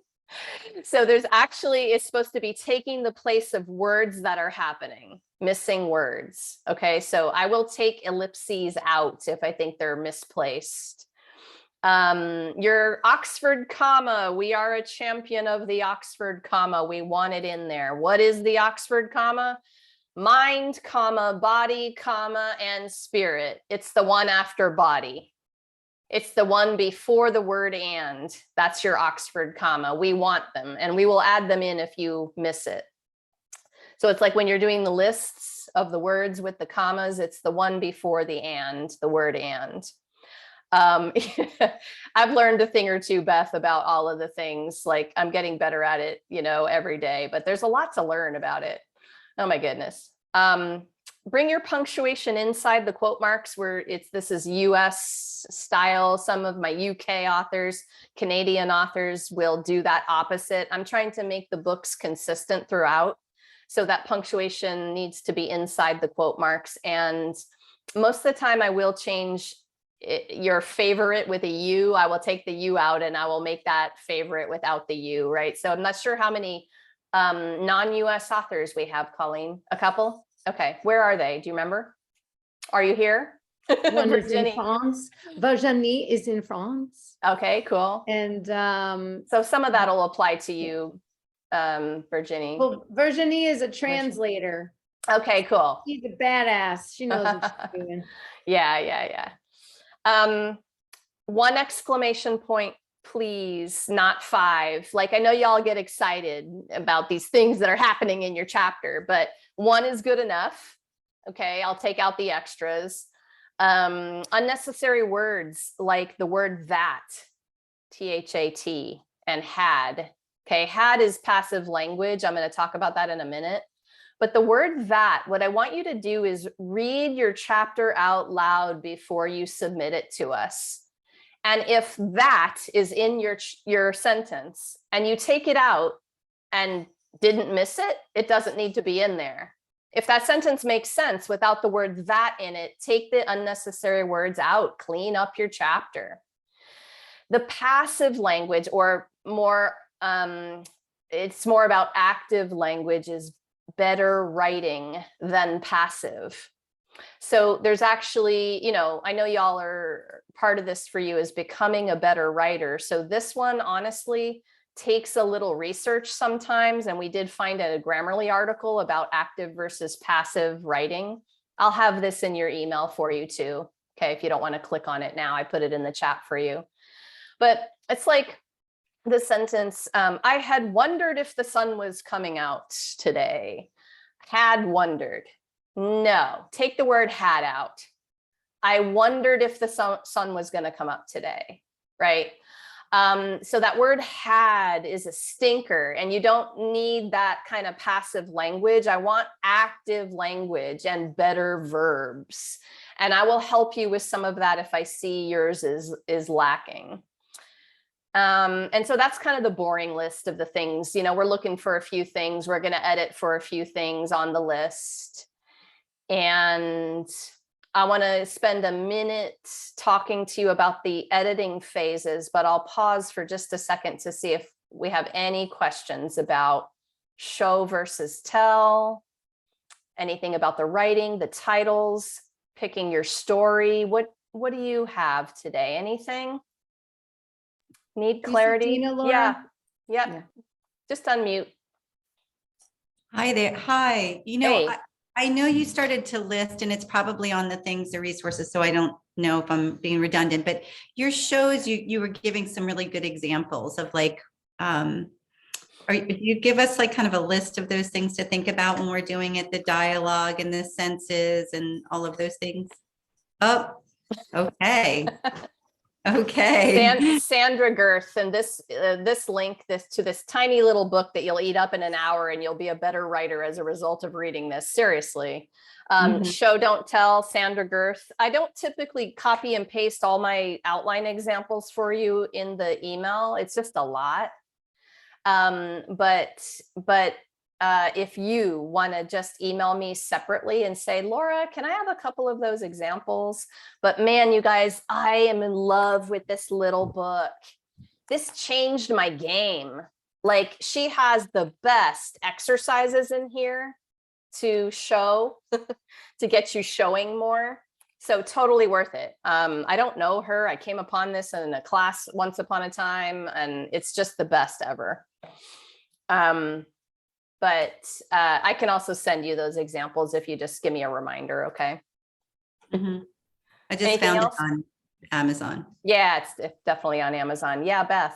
Speaker 1: So there's actually, it's supposed to be taking the place of words that are happening, missing words. Okay, so I will take ellipses out if I think they're misplaced. Your Oxford comma, we are a champion of the Oxford comma. We want it in there. What is the Oxford comma? Mind, comma, body, comma, and spirit. It's the one after body. It's the one before the word and. That's your Oxford comma. We want them, and we will add them in if you miss it. So it's like when you're doing the lists of the words with the commas, it's the one before the and, the word and. I've learned a thing or two, Beth, about all of the things. Like I'm getting better at it, you know, every day, but there's a lot to learn about it. Oh my goodness. Bring your punctuation inside the quote marks where this is US style. Some of my UK authors, Canadian authors will do that opposite. I'm trying to make the books consistent throughout. So that punctuation needs to be inside the quote marks. And most of the time I will change your favorite with a U. I will take the U out and I will make that favorite without the U, right? So I'm not sure how many non-US authors we have, Colleen. A couple? Okay, where are they? Do you remember? Are you here?
Speaker 3: One is in France. Virginie is in France.
Speaker 1: Okay, cool.
Speaker 3: And
Speaker 1: so some of that will apply to you, Virginie.
Speaker 3: Well, Virginie is a translator.
Speaker 1: Okay, cool.
Speaker 3: She's a badass. She knows what she's doing.
Speaker 1: Yeah. One exclamation point, please, not 5. Like I know y'all get excited about these things that are happening in your chapter, but 1 is good enough. Okay, I'll take out the extras. Unnecessary words like the word that, THAT, and had. Okay, had is passive language. I'm going to talk about that in a minute. But the word that, what I want you to do is read your chapter out loud before you submit it to us. And if that is in your sentence and you take it out and didn't miss it, it doesn't need to be in there. If that sentence makes sense without the word that in it, take the unnecessary words out, clean up your chapter. The passive language, or more, it's more about active language, is better writing than passive. So there's actually, you know, I know y'all are part of this for you is becoming a better writer. So this one honestly takes a little research sometimes. And we did find a Grammarly article about active versus passive writing. I'll have this in your email for you too. Okay, if you don't want to click on it now, I put it in the chat for you. But it's like the sentence, I had wondered if the sun was coming out today. Had wondered. No, take the word had out. I wondered if the sun was going to come up today, right? So that word had is a stinker, and you don't need that kind of passive language. I want active language and better verbs. And I will help you with some of that if I see yours is lacking. And so that's kind of the boring list of the things. You know, we're looking for a few things. We're going to edit for a few things on the list. And I want to spend a minute talking to you about the editing phases, but I'll pause for just a second to see if we have any questions about show versus tell, anything about the writing, the titles, picking your story. What do you have today? Anything? Need clarity?
Speaker 3: Dina, Laura?
Speaker 1: Yeah. Yep. Just unmute.
Speaker 12: Hi there. Hi. You know,
Speaker 1: Hey.
Speaker 12: I know you started to list, and it's probably on the things, the resources, so I don't know if I'm being redundant, but your shows, you were giving some really good examples of like You give us like kind of a list of those things to think about when we're doing it, the dialogue and the senses and all of those things? Oh, okay. Okay.
Speaker 1: Sandra Girth, and this link to this tiny little book that you'll eat up in an hour, and you'll be a better writer as a result of reading this. Seriously. Show Don't Tell, Sandra Girth. I don't typically copy and paste all my outline examples for you in the email. It's just a lot. But if you want to just email me separately and say, Laura, can I have a couple of those examples? But man, you guys, I am in love with this little book. This changed my game. Like, she has the best exercises in here to show, to get you showing more. So totally worth it. I don't know her. I came upon this in a class once upon a time, and it's just the best ever. But I can also send you those examples if you just give me a reminder, okay?
Speaker 12: I just
Speaker 1: Anything
Speaker 12: found
Speaker 1: else?
Speaker 12: it on Amazon.
Speaker 1: Yeah, it's definitely on Amazon. Yeah, Beth.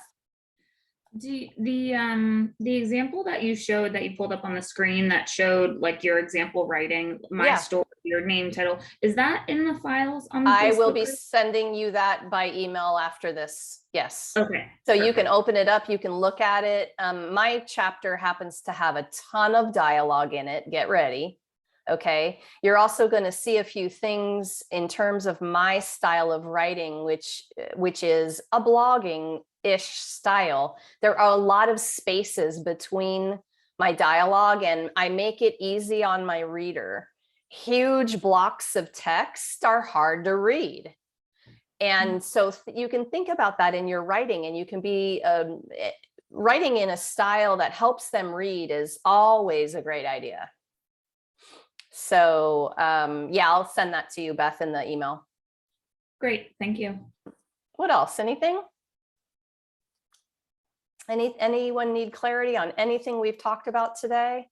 Speaker 13: The example that you showed, that you pulled up on the screen, that showed like your example writing, my
Speaker 1: Yeah.
Speaker 13: story, your name, title, is that in the files on the
Speaker 1: I will
Speaker 13: Facebook
Speaker 1: be
Speaker 13: group?
Speaker 1: sending you that by email after this. Yes.
Speaker 13: Okay.
Speaker 1: So you can
Speaker 13: perfect.
Speaker 1: open it up, you can look at it. My chapter happens to have a ton of dialogue in it. Get ready. Okay. You're also going to see a few things in terms of my style of writing, which is a blogging-ish style. There are a lot of spaces between my dialogue, and I make it easy on my reader. Huge blocks of text are hard to read. And so you can think about that in your writing, and you can be writing in a style that helps them read is always a great idea. So yeah, I'll send that to you, Beth, in the email.
Speaker 13: Great, thank you.
Speaker 1: What else? Anything? Anyone need clarity on anything we've talked about today?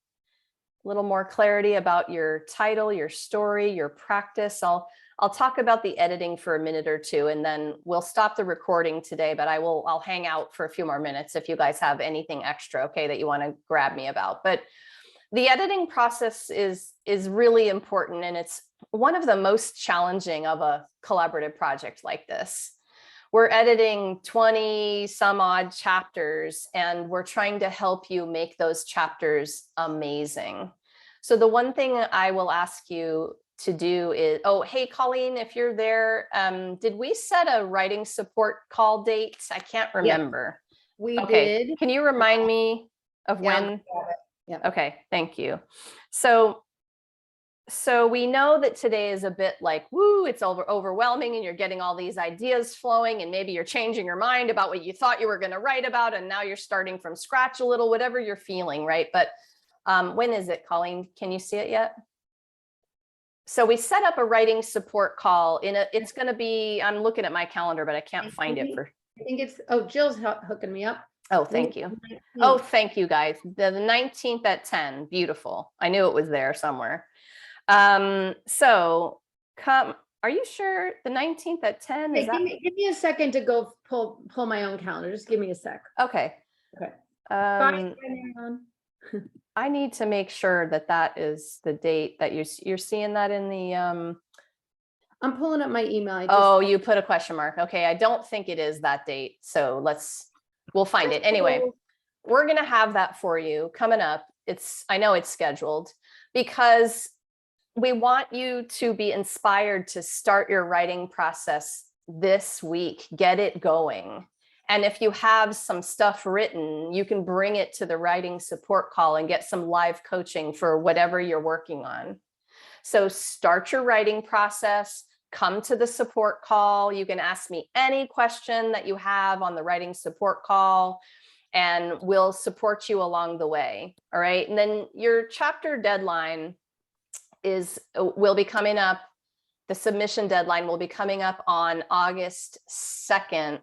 Speaker 1: A little more clarity about your title, your story, your practice. I'll talk about the editing for a minute or two, and then we'll stop the recording today, but I'll hang out for a few more minutes if you guys have anything extra, okay, that you want to grab me about. But the editing process is really important, and it's one of the most challenging of a collaborative project like this. We're editing 20 some odd chapters, and we're trying to help you make those chapters amazing. So the one thing I will ask you to do is, oh, hey, Colleen, if you're there, did we set a writing support call date? I can't remember.
Speaker 3: We
Speaker 1: Okay.
Speaker 3: did.
Speaker 1: Can you remind me of when?
Speaker 3: Yeah.
Speaker 1: Okay, thank you. So we know that today is a bit like, woo, it's overwhelming, and you're getting all these ideas flowing, and maybe you're changing your mind about what you thought you were going to write about, and now you're starting from scratch a little, whatever you're feeling, right? But when is it, Colleen? Can you see it yet? So we set up a writing support call it's going to be, I'm looking at my calendar, but I can't find it for.
Speaker 3: I think it's, oh, Jill's hooking me up.
Speaker 1: Oh, thank you. Oh, thank you guys. The 19th at 10. Beautiful. I knew it was there somewhere. So come, are you sure the 19th at 10?
Speaker 3: Hey, give me a second to go pull my own calendar. Just give me a sec.
Speaker 1: Okay.
Speaker 3: Okay. Bye,
Speaker 1: I need to make sure that is the date that you're seeing that in the
Speaker 3: I'm pulling up my email.
Speaker 1: Oh, you put a question mark. Okay, I don't think it is that date. So we'll find it. Anyway, we're going to have that for you coming up. I know it's scheduled because we want you to be inspired to start your writing process this week. Get it going. And if you have some stuff written, you can bring it to the writing support call and get some live coaching for whatever you're working on. So start your writing process, come to the support call. You can ask me any question that you have on the writing support call, and we'll support you along the way. All right. And then your chapter deadline will be coming up. The submission deadline will be coming up on August 2nd.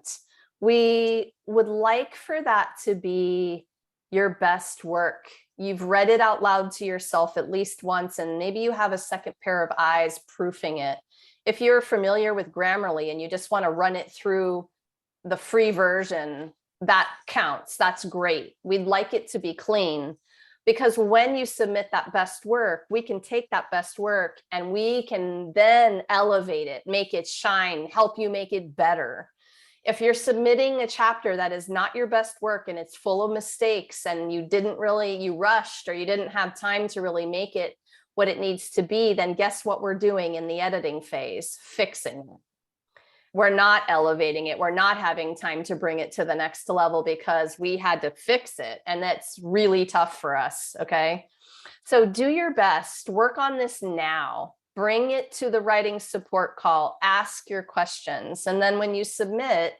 Speaker 1: We would like for that to be your best work. You've read it out loud to yourself at least once, and maybe you have a second pair of eyes proofing it. If you're familiar with Grammarly and you just want to run it through the free version, that counts. That's great. We'd like it to be clean, because when you submit that best work, we can take that best work and we can then elevate it, make it shine, help you make it better. If you're submitting a chapter that is not your best work and it's full of mistakes and you rushed, or you didn't have time to really make it what it needs to be, then guess what we're doing in the editing phase? Fixing it. We're not elevating it. We're not having time to bring it to the next level because we had to fix it. And that's really tough for us. Okay. So do your best, work on this now, bring it to the writing support call, ask your questions. And then when you submit,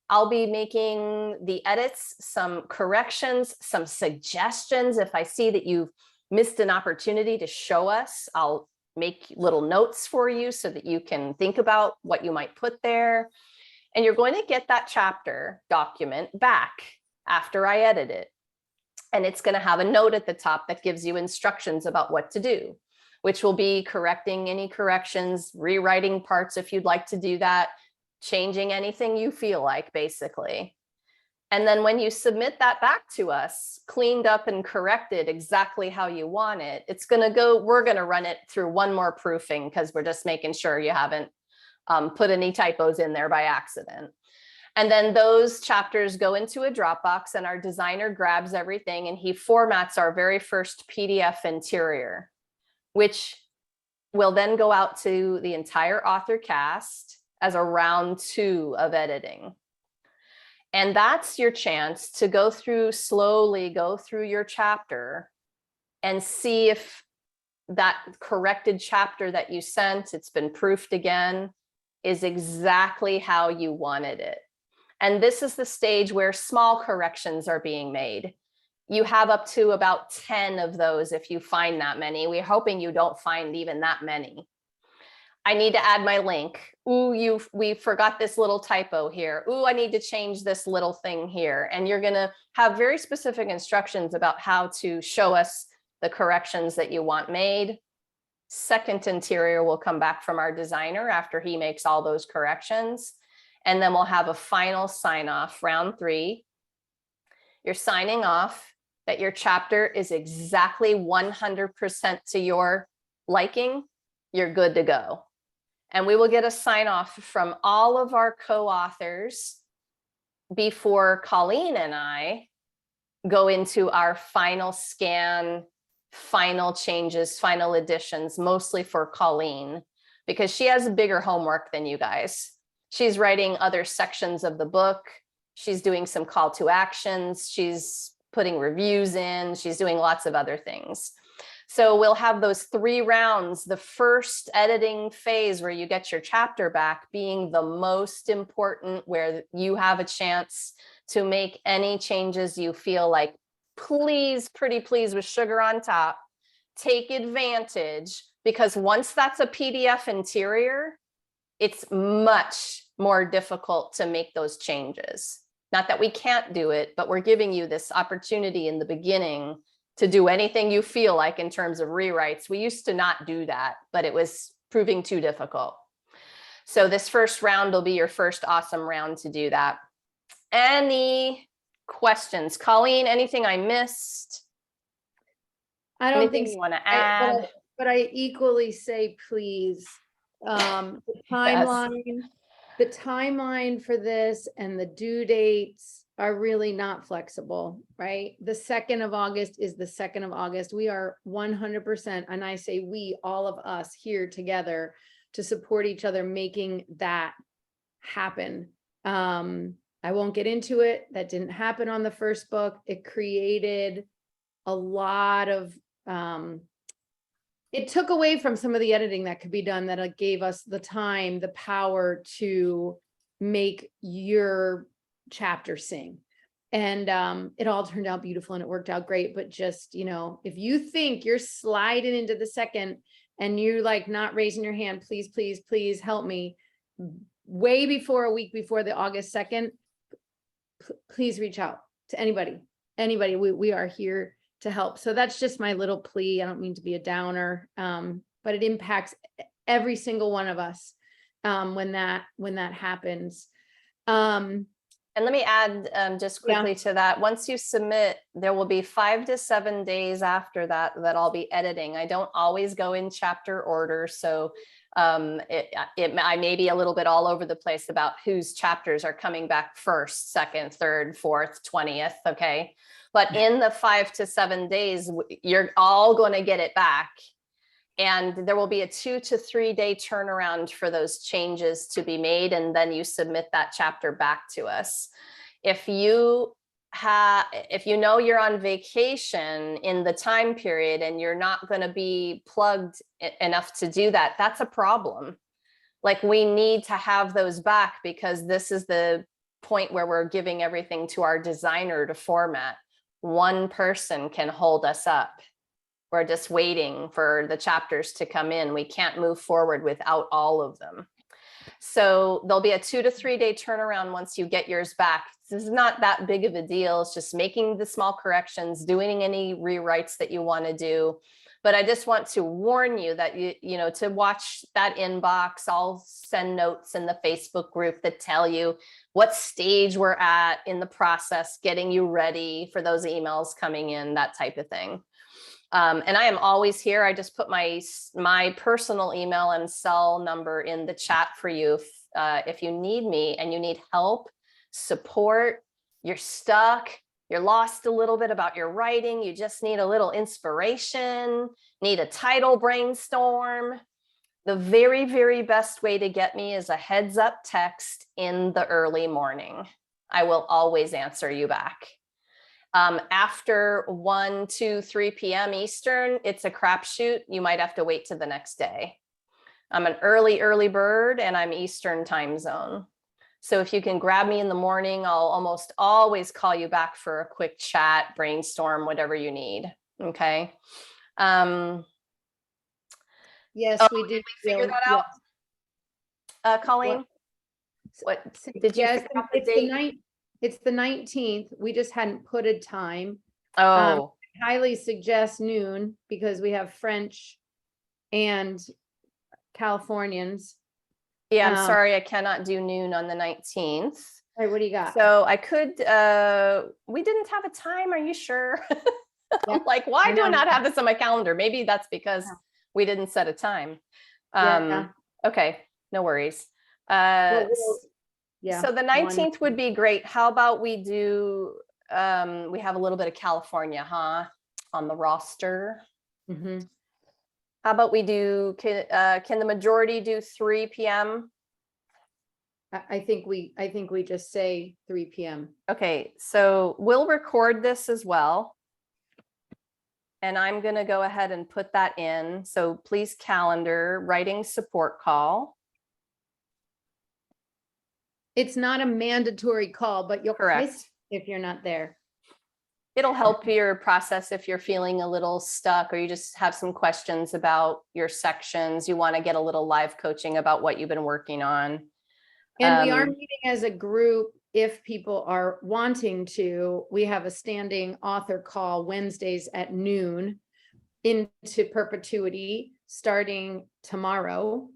Speaker 1: I'll be making the edits, some corrections, some suggestions. If I see that you've missed an opportunity to show us, I'll make little notes for you so that you can think about what you might put there. And you're going to get that chapter document back after I edit it. And it's going to have a note at the top that gives you instructions about what to do, which will be correcting any corrections, rewriting parts if you'd like to do that, changing anything you feel like, basically. And then when you submit that back to us, cleaned up and corrected exactly how you want it, it's going to go, we're going to run it through one more proofing because we're just making sure you haven't put any typos in there by accident. And then those chapters go into a Dropbox and our designer grabs everything and he formats our very first PDF interior, which will then go out to the entire author cast as a round 2 of editing. And that's your chance to slowly go through your chapter and see if that corrected chapter that you sent, it's been proofed again, is exactly how you wanted it. And this is the stage where small corrections are being made. You have up to about 10 of those if you find that many. We're hoping you don't find even that many. I need to add my link. Ooh, we forgot this little typo here. Ooh, I need to change this little thing here. And you're gonna have very specific instructions about how to show us the corrections that you want made. Second interior will come back from our designer after he makes all those corrections. And then we'll have a final sign off, round 3. You're signing off that your chapter is exactly 100% to your liking. You're good to go. And we will get a sign off from all of our co-authors before Colleen and I go into our final scan, final changes, final additions, mostly for Colleen, because she has bigger homework than you guys. She's writing other sections of the book. She's doing some call to actions. She's putting reviews in. She's doing lots of other things. So we'll have those 3 rounds, the first editing phase where you get your chapter back being the most important, where you have a chance to make any changes you feel like, please, pretty please, with sugar on top, take advantage, because once that's a PDF interior, it's much more difficult to make those changes. Not that we can't do it, but we're giving you this opportunity in the beginning to do anything you feel like in terms of rewrites. We used to not do that, but it was proving too difficult. So this first round will be your first awesome round to do that. Any questions? Colleen, anything I missed?
Speaker 3: I don't
Speaker 1: Anything
Speaker 3: think
Speaker 1: you
Speaker 3: so.
Speaker 1: want to add?
Speaker 3: But I equally say, please, the timeline for this and the due dates are really not flexible, right? The 2nd of August is the 2nd of August. We are 100%, and I say we, all of us here together to support each other, making that happen. I won't get into it. That didn't happen on the first book. It created a lot of, it took away from some of the editing that could be done, that gave us the time, the power to make your chapter sing. And it all turned out beautiful and it worked out great. But just, if you think you're sliding into the 2nd and you're like not raising your hand, please, please, please help me, way before, a week before the August 2nd, please reach out to anybody. We are here to help. So that's just my little plea. I don't mean to be a downer, but it impacts every single one of us when that happens.
Speaker 1: And let me add just
Speaker 3: Yeah.
Speaker 1: quickly to that. Once you submit, there will be 5 to 7 days after that I'll be editing. I don't always go in chapter order. So I may be a little bit all over the place about whose chapters are coming back first, second, third, fourth, 20th. Okay. But in the 5 to 7 days, you're all going to get it back. And there will be a 2 to 3 day turnaround for those changes to be made. And then you submit that chapter back to us. If you know you're on vacation in the time period and you're not going to be plugged enough to do that, that's a problem. Like, we need to have those back, because this is the point where we're giving everything to our designer to format. One person can hold us up. We're just waiting for the chapters to come in. We can't move forward without all of them. So there'll be a 2 to 3 day turnaround once you get yours back. This is not that big of a deal. It's just making the small corrections, doing any rewrites that you want to do. But I just want to warn you that to watch that inbox. I'll send notes in the Facebook group that tell you what stage we're at in the process, getting you ready for those emails coming in, that type of thing. And I am always here. I just put my personal email and cell number in the chat for you. If you need me and you need help, support, you're stuck, you're lost a little bit about your writing, you just need a little inspiration, need a title brainstorm, the very, very best way to get me is a heads up text in the early morning. I will always answer you back. After 1, 2, 3 p.m. Eastern, it's a crapshoot. You might have to wait to the next day. I'm an early bird, and I'm Eastern time zone. So if you can grab me in the morning, I'll almost always call you back for a quick chat, brainstorm, whatever you need. Okay.
Speaker 3: Yes, we did.
Speaker 1: Did we figure that out? Colleen? What did you
Speaker 3: Yes,
Speaker 1: figure out the date?
Speaker 3: it's the 19th. We just hadn't put a time.
Speaker 1: Oh,
Speaker 3: I highly suggest noon, because we have French and Californians.
Speaker 1: yeah, I'm sorry, I cannot do noon on the 19th.
Speaker 3: All right, what do you got?
Speaker 1: So I could, we didn't have a time, are you sure? I'm like, why do I not have this on my calendar? Maybe that's because we didn't set a time. Okay, no worries. So the 19th would be great. How about we do, we have a little bit of California, on the roster.
Speaker 3: Mm-hmm.
Speaker 1: How about we do, can the majority do 3 p.m.?
Speaker 3: I think we just say 3 p.m.
Speaker 1: Okay, so we'll record this as well. And I'm going to go ahead and put that in. So please calendar writing support call.
Speaker 3: It's not a mandatory call, but you'll
Speaker 1: Correct.
Speaker 3: miss if you're not there.
Speaker 1: It'll help your process if you're feeling a little stuck, or you just have some questions about your sections. You want to get a little live coaching about what you've been working on.
Speaker 3: And we are meeting as a group. If people are wanting to, we have a standing author call Wednesdays at noon into perpetuity starting tomorrow.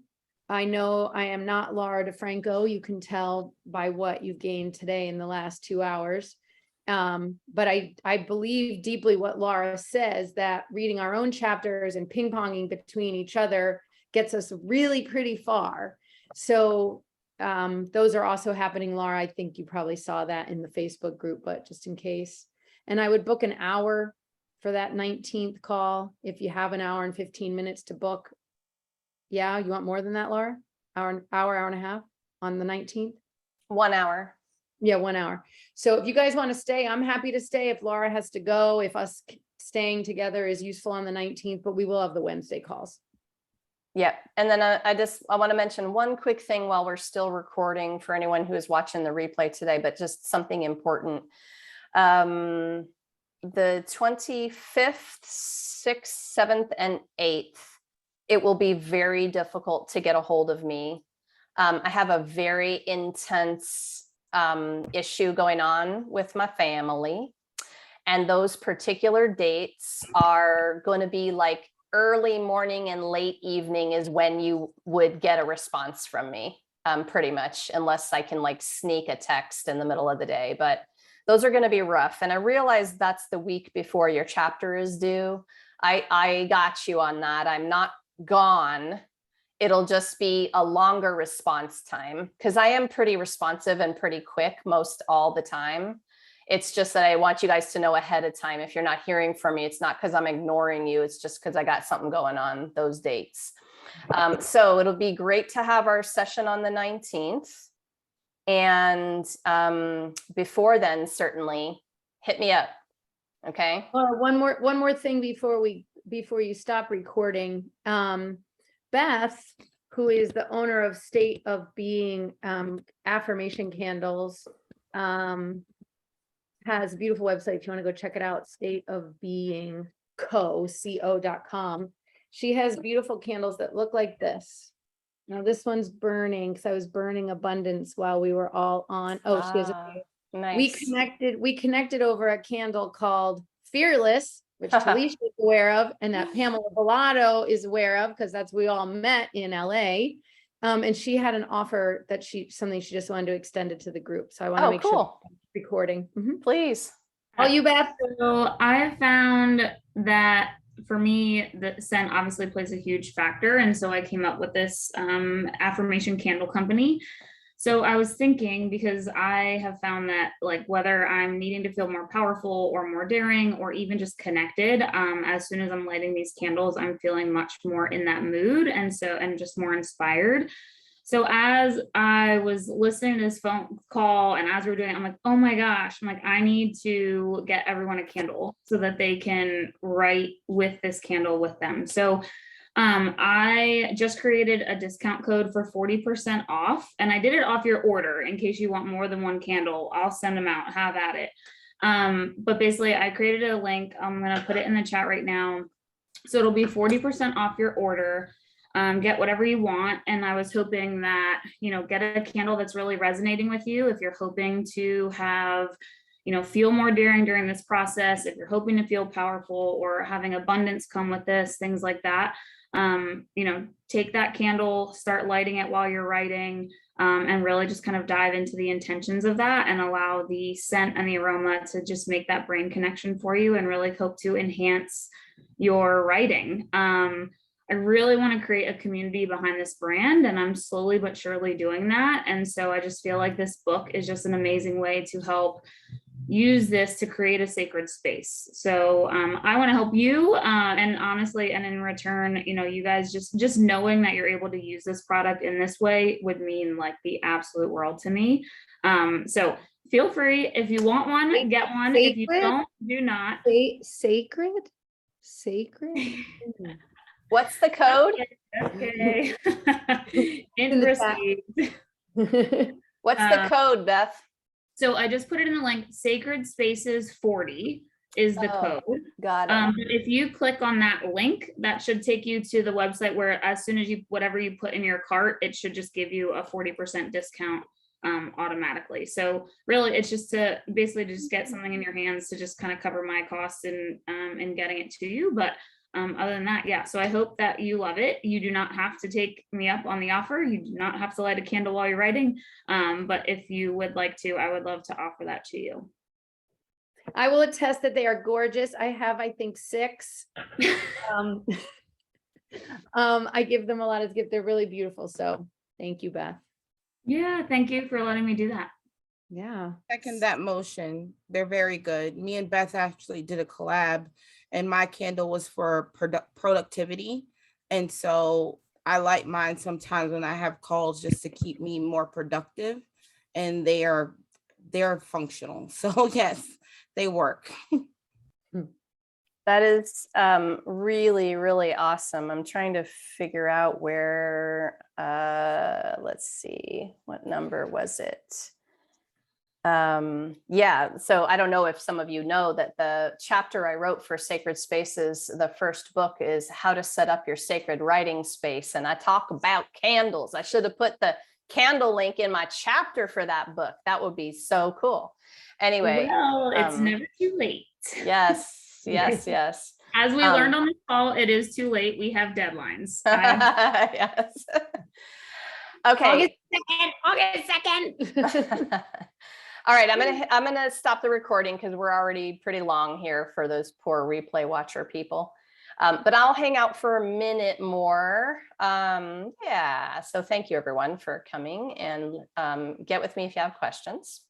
Speaker 3: I know I am not Laura DeFranco. You can tell by what you've gained today in the last 2 hours. But I believe deeply what Laura says, that reading our own chapters and ping-ponging between each other gets us really pretty far. So those are also happening, Laura. I think you probably saw that in the Facebook group, but just in case. And I would book an hour for that 19th call. If you have an hour and 15 minutes to book. Yeah, you want more than that, Laura? Hour and a half on the 19th?
Speaker 1: 1 hour.
Speaker 3: Yeah, 1 hour. So if you guys want to stay, I'm happy to stay. If Laura has to go, if us staying together is useful on the 19th, but we will have the Wednesday calls.
Speaker 1: Yep. And then I want to mention one quick thing while we're still recording for anyone who is watching the replay today, but just something important. The 25th, 6th, 7th, and 8th, it will be very difficult to get a hold of me. I have a very intense issue going on with my family. And those particular dates are going to be like early morning and late evening is when you would get a response from me. pretty much, unless I can like sneak a text in the middle of the day. But those are going to be rough. And I realize that's the week before your chapter is due. I got you on that. I'm not gone. It'll just be a longer response time because I am pretty responsive and pretty quick most all the time. It's just that I want you guys to know ahead of time. If you're not hearing from me, it's not because I'm ignoring you. It's just because I got something going on those dates. So it'll be great to have our session on the 19th. And before then, certainly hit me up. Okay.
Speaker 3: One more thing before you stop recording. Beth, who is the owner of State of Being affirmation candles, has a beautiful website. If you want to go check it out, stateofbeingco.com. She has beautiful candles that look like this. Now this one's burning because I was burning abundance while we were all on. Oh, she has
Speaker 1: nice.
Speaker 3: We connected over a candle called Fearless, which Talisha is aware of, and that Pamela Villado is aware of because that's we all met in LA. And she had an offer that something she just wanted to extend it to the group. So I want to make sure recording.
Speaker 1: Please.
Speaker 3: Oh, you Beth.
Speaker 13: So I found that for me, the scent obviously plays a huge factor. And so I came up with this affirmation candle company. So I was thinking, because I have found that like whether I'm needing to feel more powerful or more daring or even just connected, as soon as I'm lighting these candles, I'm feeling much more in that mood and just more inspired. So as I was listening to this phone call and as we were doing it, I'm like, oh my gosh, I need to get everyone a candle so that they can write with this candle with them. So I just created a discount code for 40% off, and I did it off your order in case you want more than one candle. I'll send them out, have at it. But basically I created a link. I'm going to put it in the chat right now. So it'll be 40% off your order. Get whatever you want. And I was hoping that, get a candle that's really resonating with you. If you're hoping to have, feel more daring during this process, if you're hoping to feel powerful or having abundance come with this, things like that, take that candle, start lighting it while you're writing, and really just kind of dive into the intentions of that and allow the scent and the aroma to just make that brain connection for you and really hope to enhance your writing. I really want to create a community behind this brand, and I'm slowly but surely doing that. And so I just feel like this book is just an amazing way to help use this to create a sacred space. So I want to help you, and honestly, and in return, you guys just knowing that you're able to use this product in this way would mean like the absolute world to me. So feel free, if you want one, get one. If you don't, do not.
Speaker 3: Sacred.
Speaker 1: What's the code?
Speaker 13: Okay. Interesting.
Speaker 1: What's the code, Beth?
Speaker 13: So I just put it in the link. Sacred Spaces 40 is the code.
Speaker 1: Got it.
Speaker 13: But if you click on that link, that should take you to the website where as soon as whatever you put in your cart, it should just give you a 40% discount automatically. So really it's just to basically just get something in your hands to just kind of cover my costs and getting it to you. But other than that, yeah. So I hope that you love it. You do not have to take me up on the offer. You do not have to light a candle while you're writing. But if you would like to, I would love to offer that to you.
Speaker 3: I will attest that they are gorgeous. I have, I think, 6. I give them a lot as gift. They're really beautiful. So thank you, Beth.
Speaker 13: Yeah, thank you for letting me do that.
Speaker 3: Yeah.
Speaker 4: Second that motion. They're very good. Me and Beth actually did a collab, and my candle was for productivity. And so I light mine sometimes when I have calls just to keep me more productive, and they're functional. So yes, they work.
Speaker 1: That is really, really awesome. I'm trying to figure out where, let's see, what number was it? Yeah, so I don't know if some of you know that the chapter I wrote for Sacred Spaces, the first book, is how to set up your sacred writing space. And I talk about candles. I should have put the candle link in my chapter for that book. That would be so cool. Anyway.
Speaker 13: Well, it's never too late.
Speaker 1: Yes, yes, yes.
Speaker 13: As we learned on this call, it is too late. We have deadlines.
Speaker 1: Yes. Okay.
Speaker 11: August 2nd.
Speaker 1: All right, I'm gonna stop the recording because we're already pretty long here for those poor replay watcher people. But I'll hang out for a minute more. Yeah, so thank you everyone for coming, and get with me if you have questions.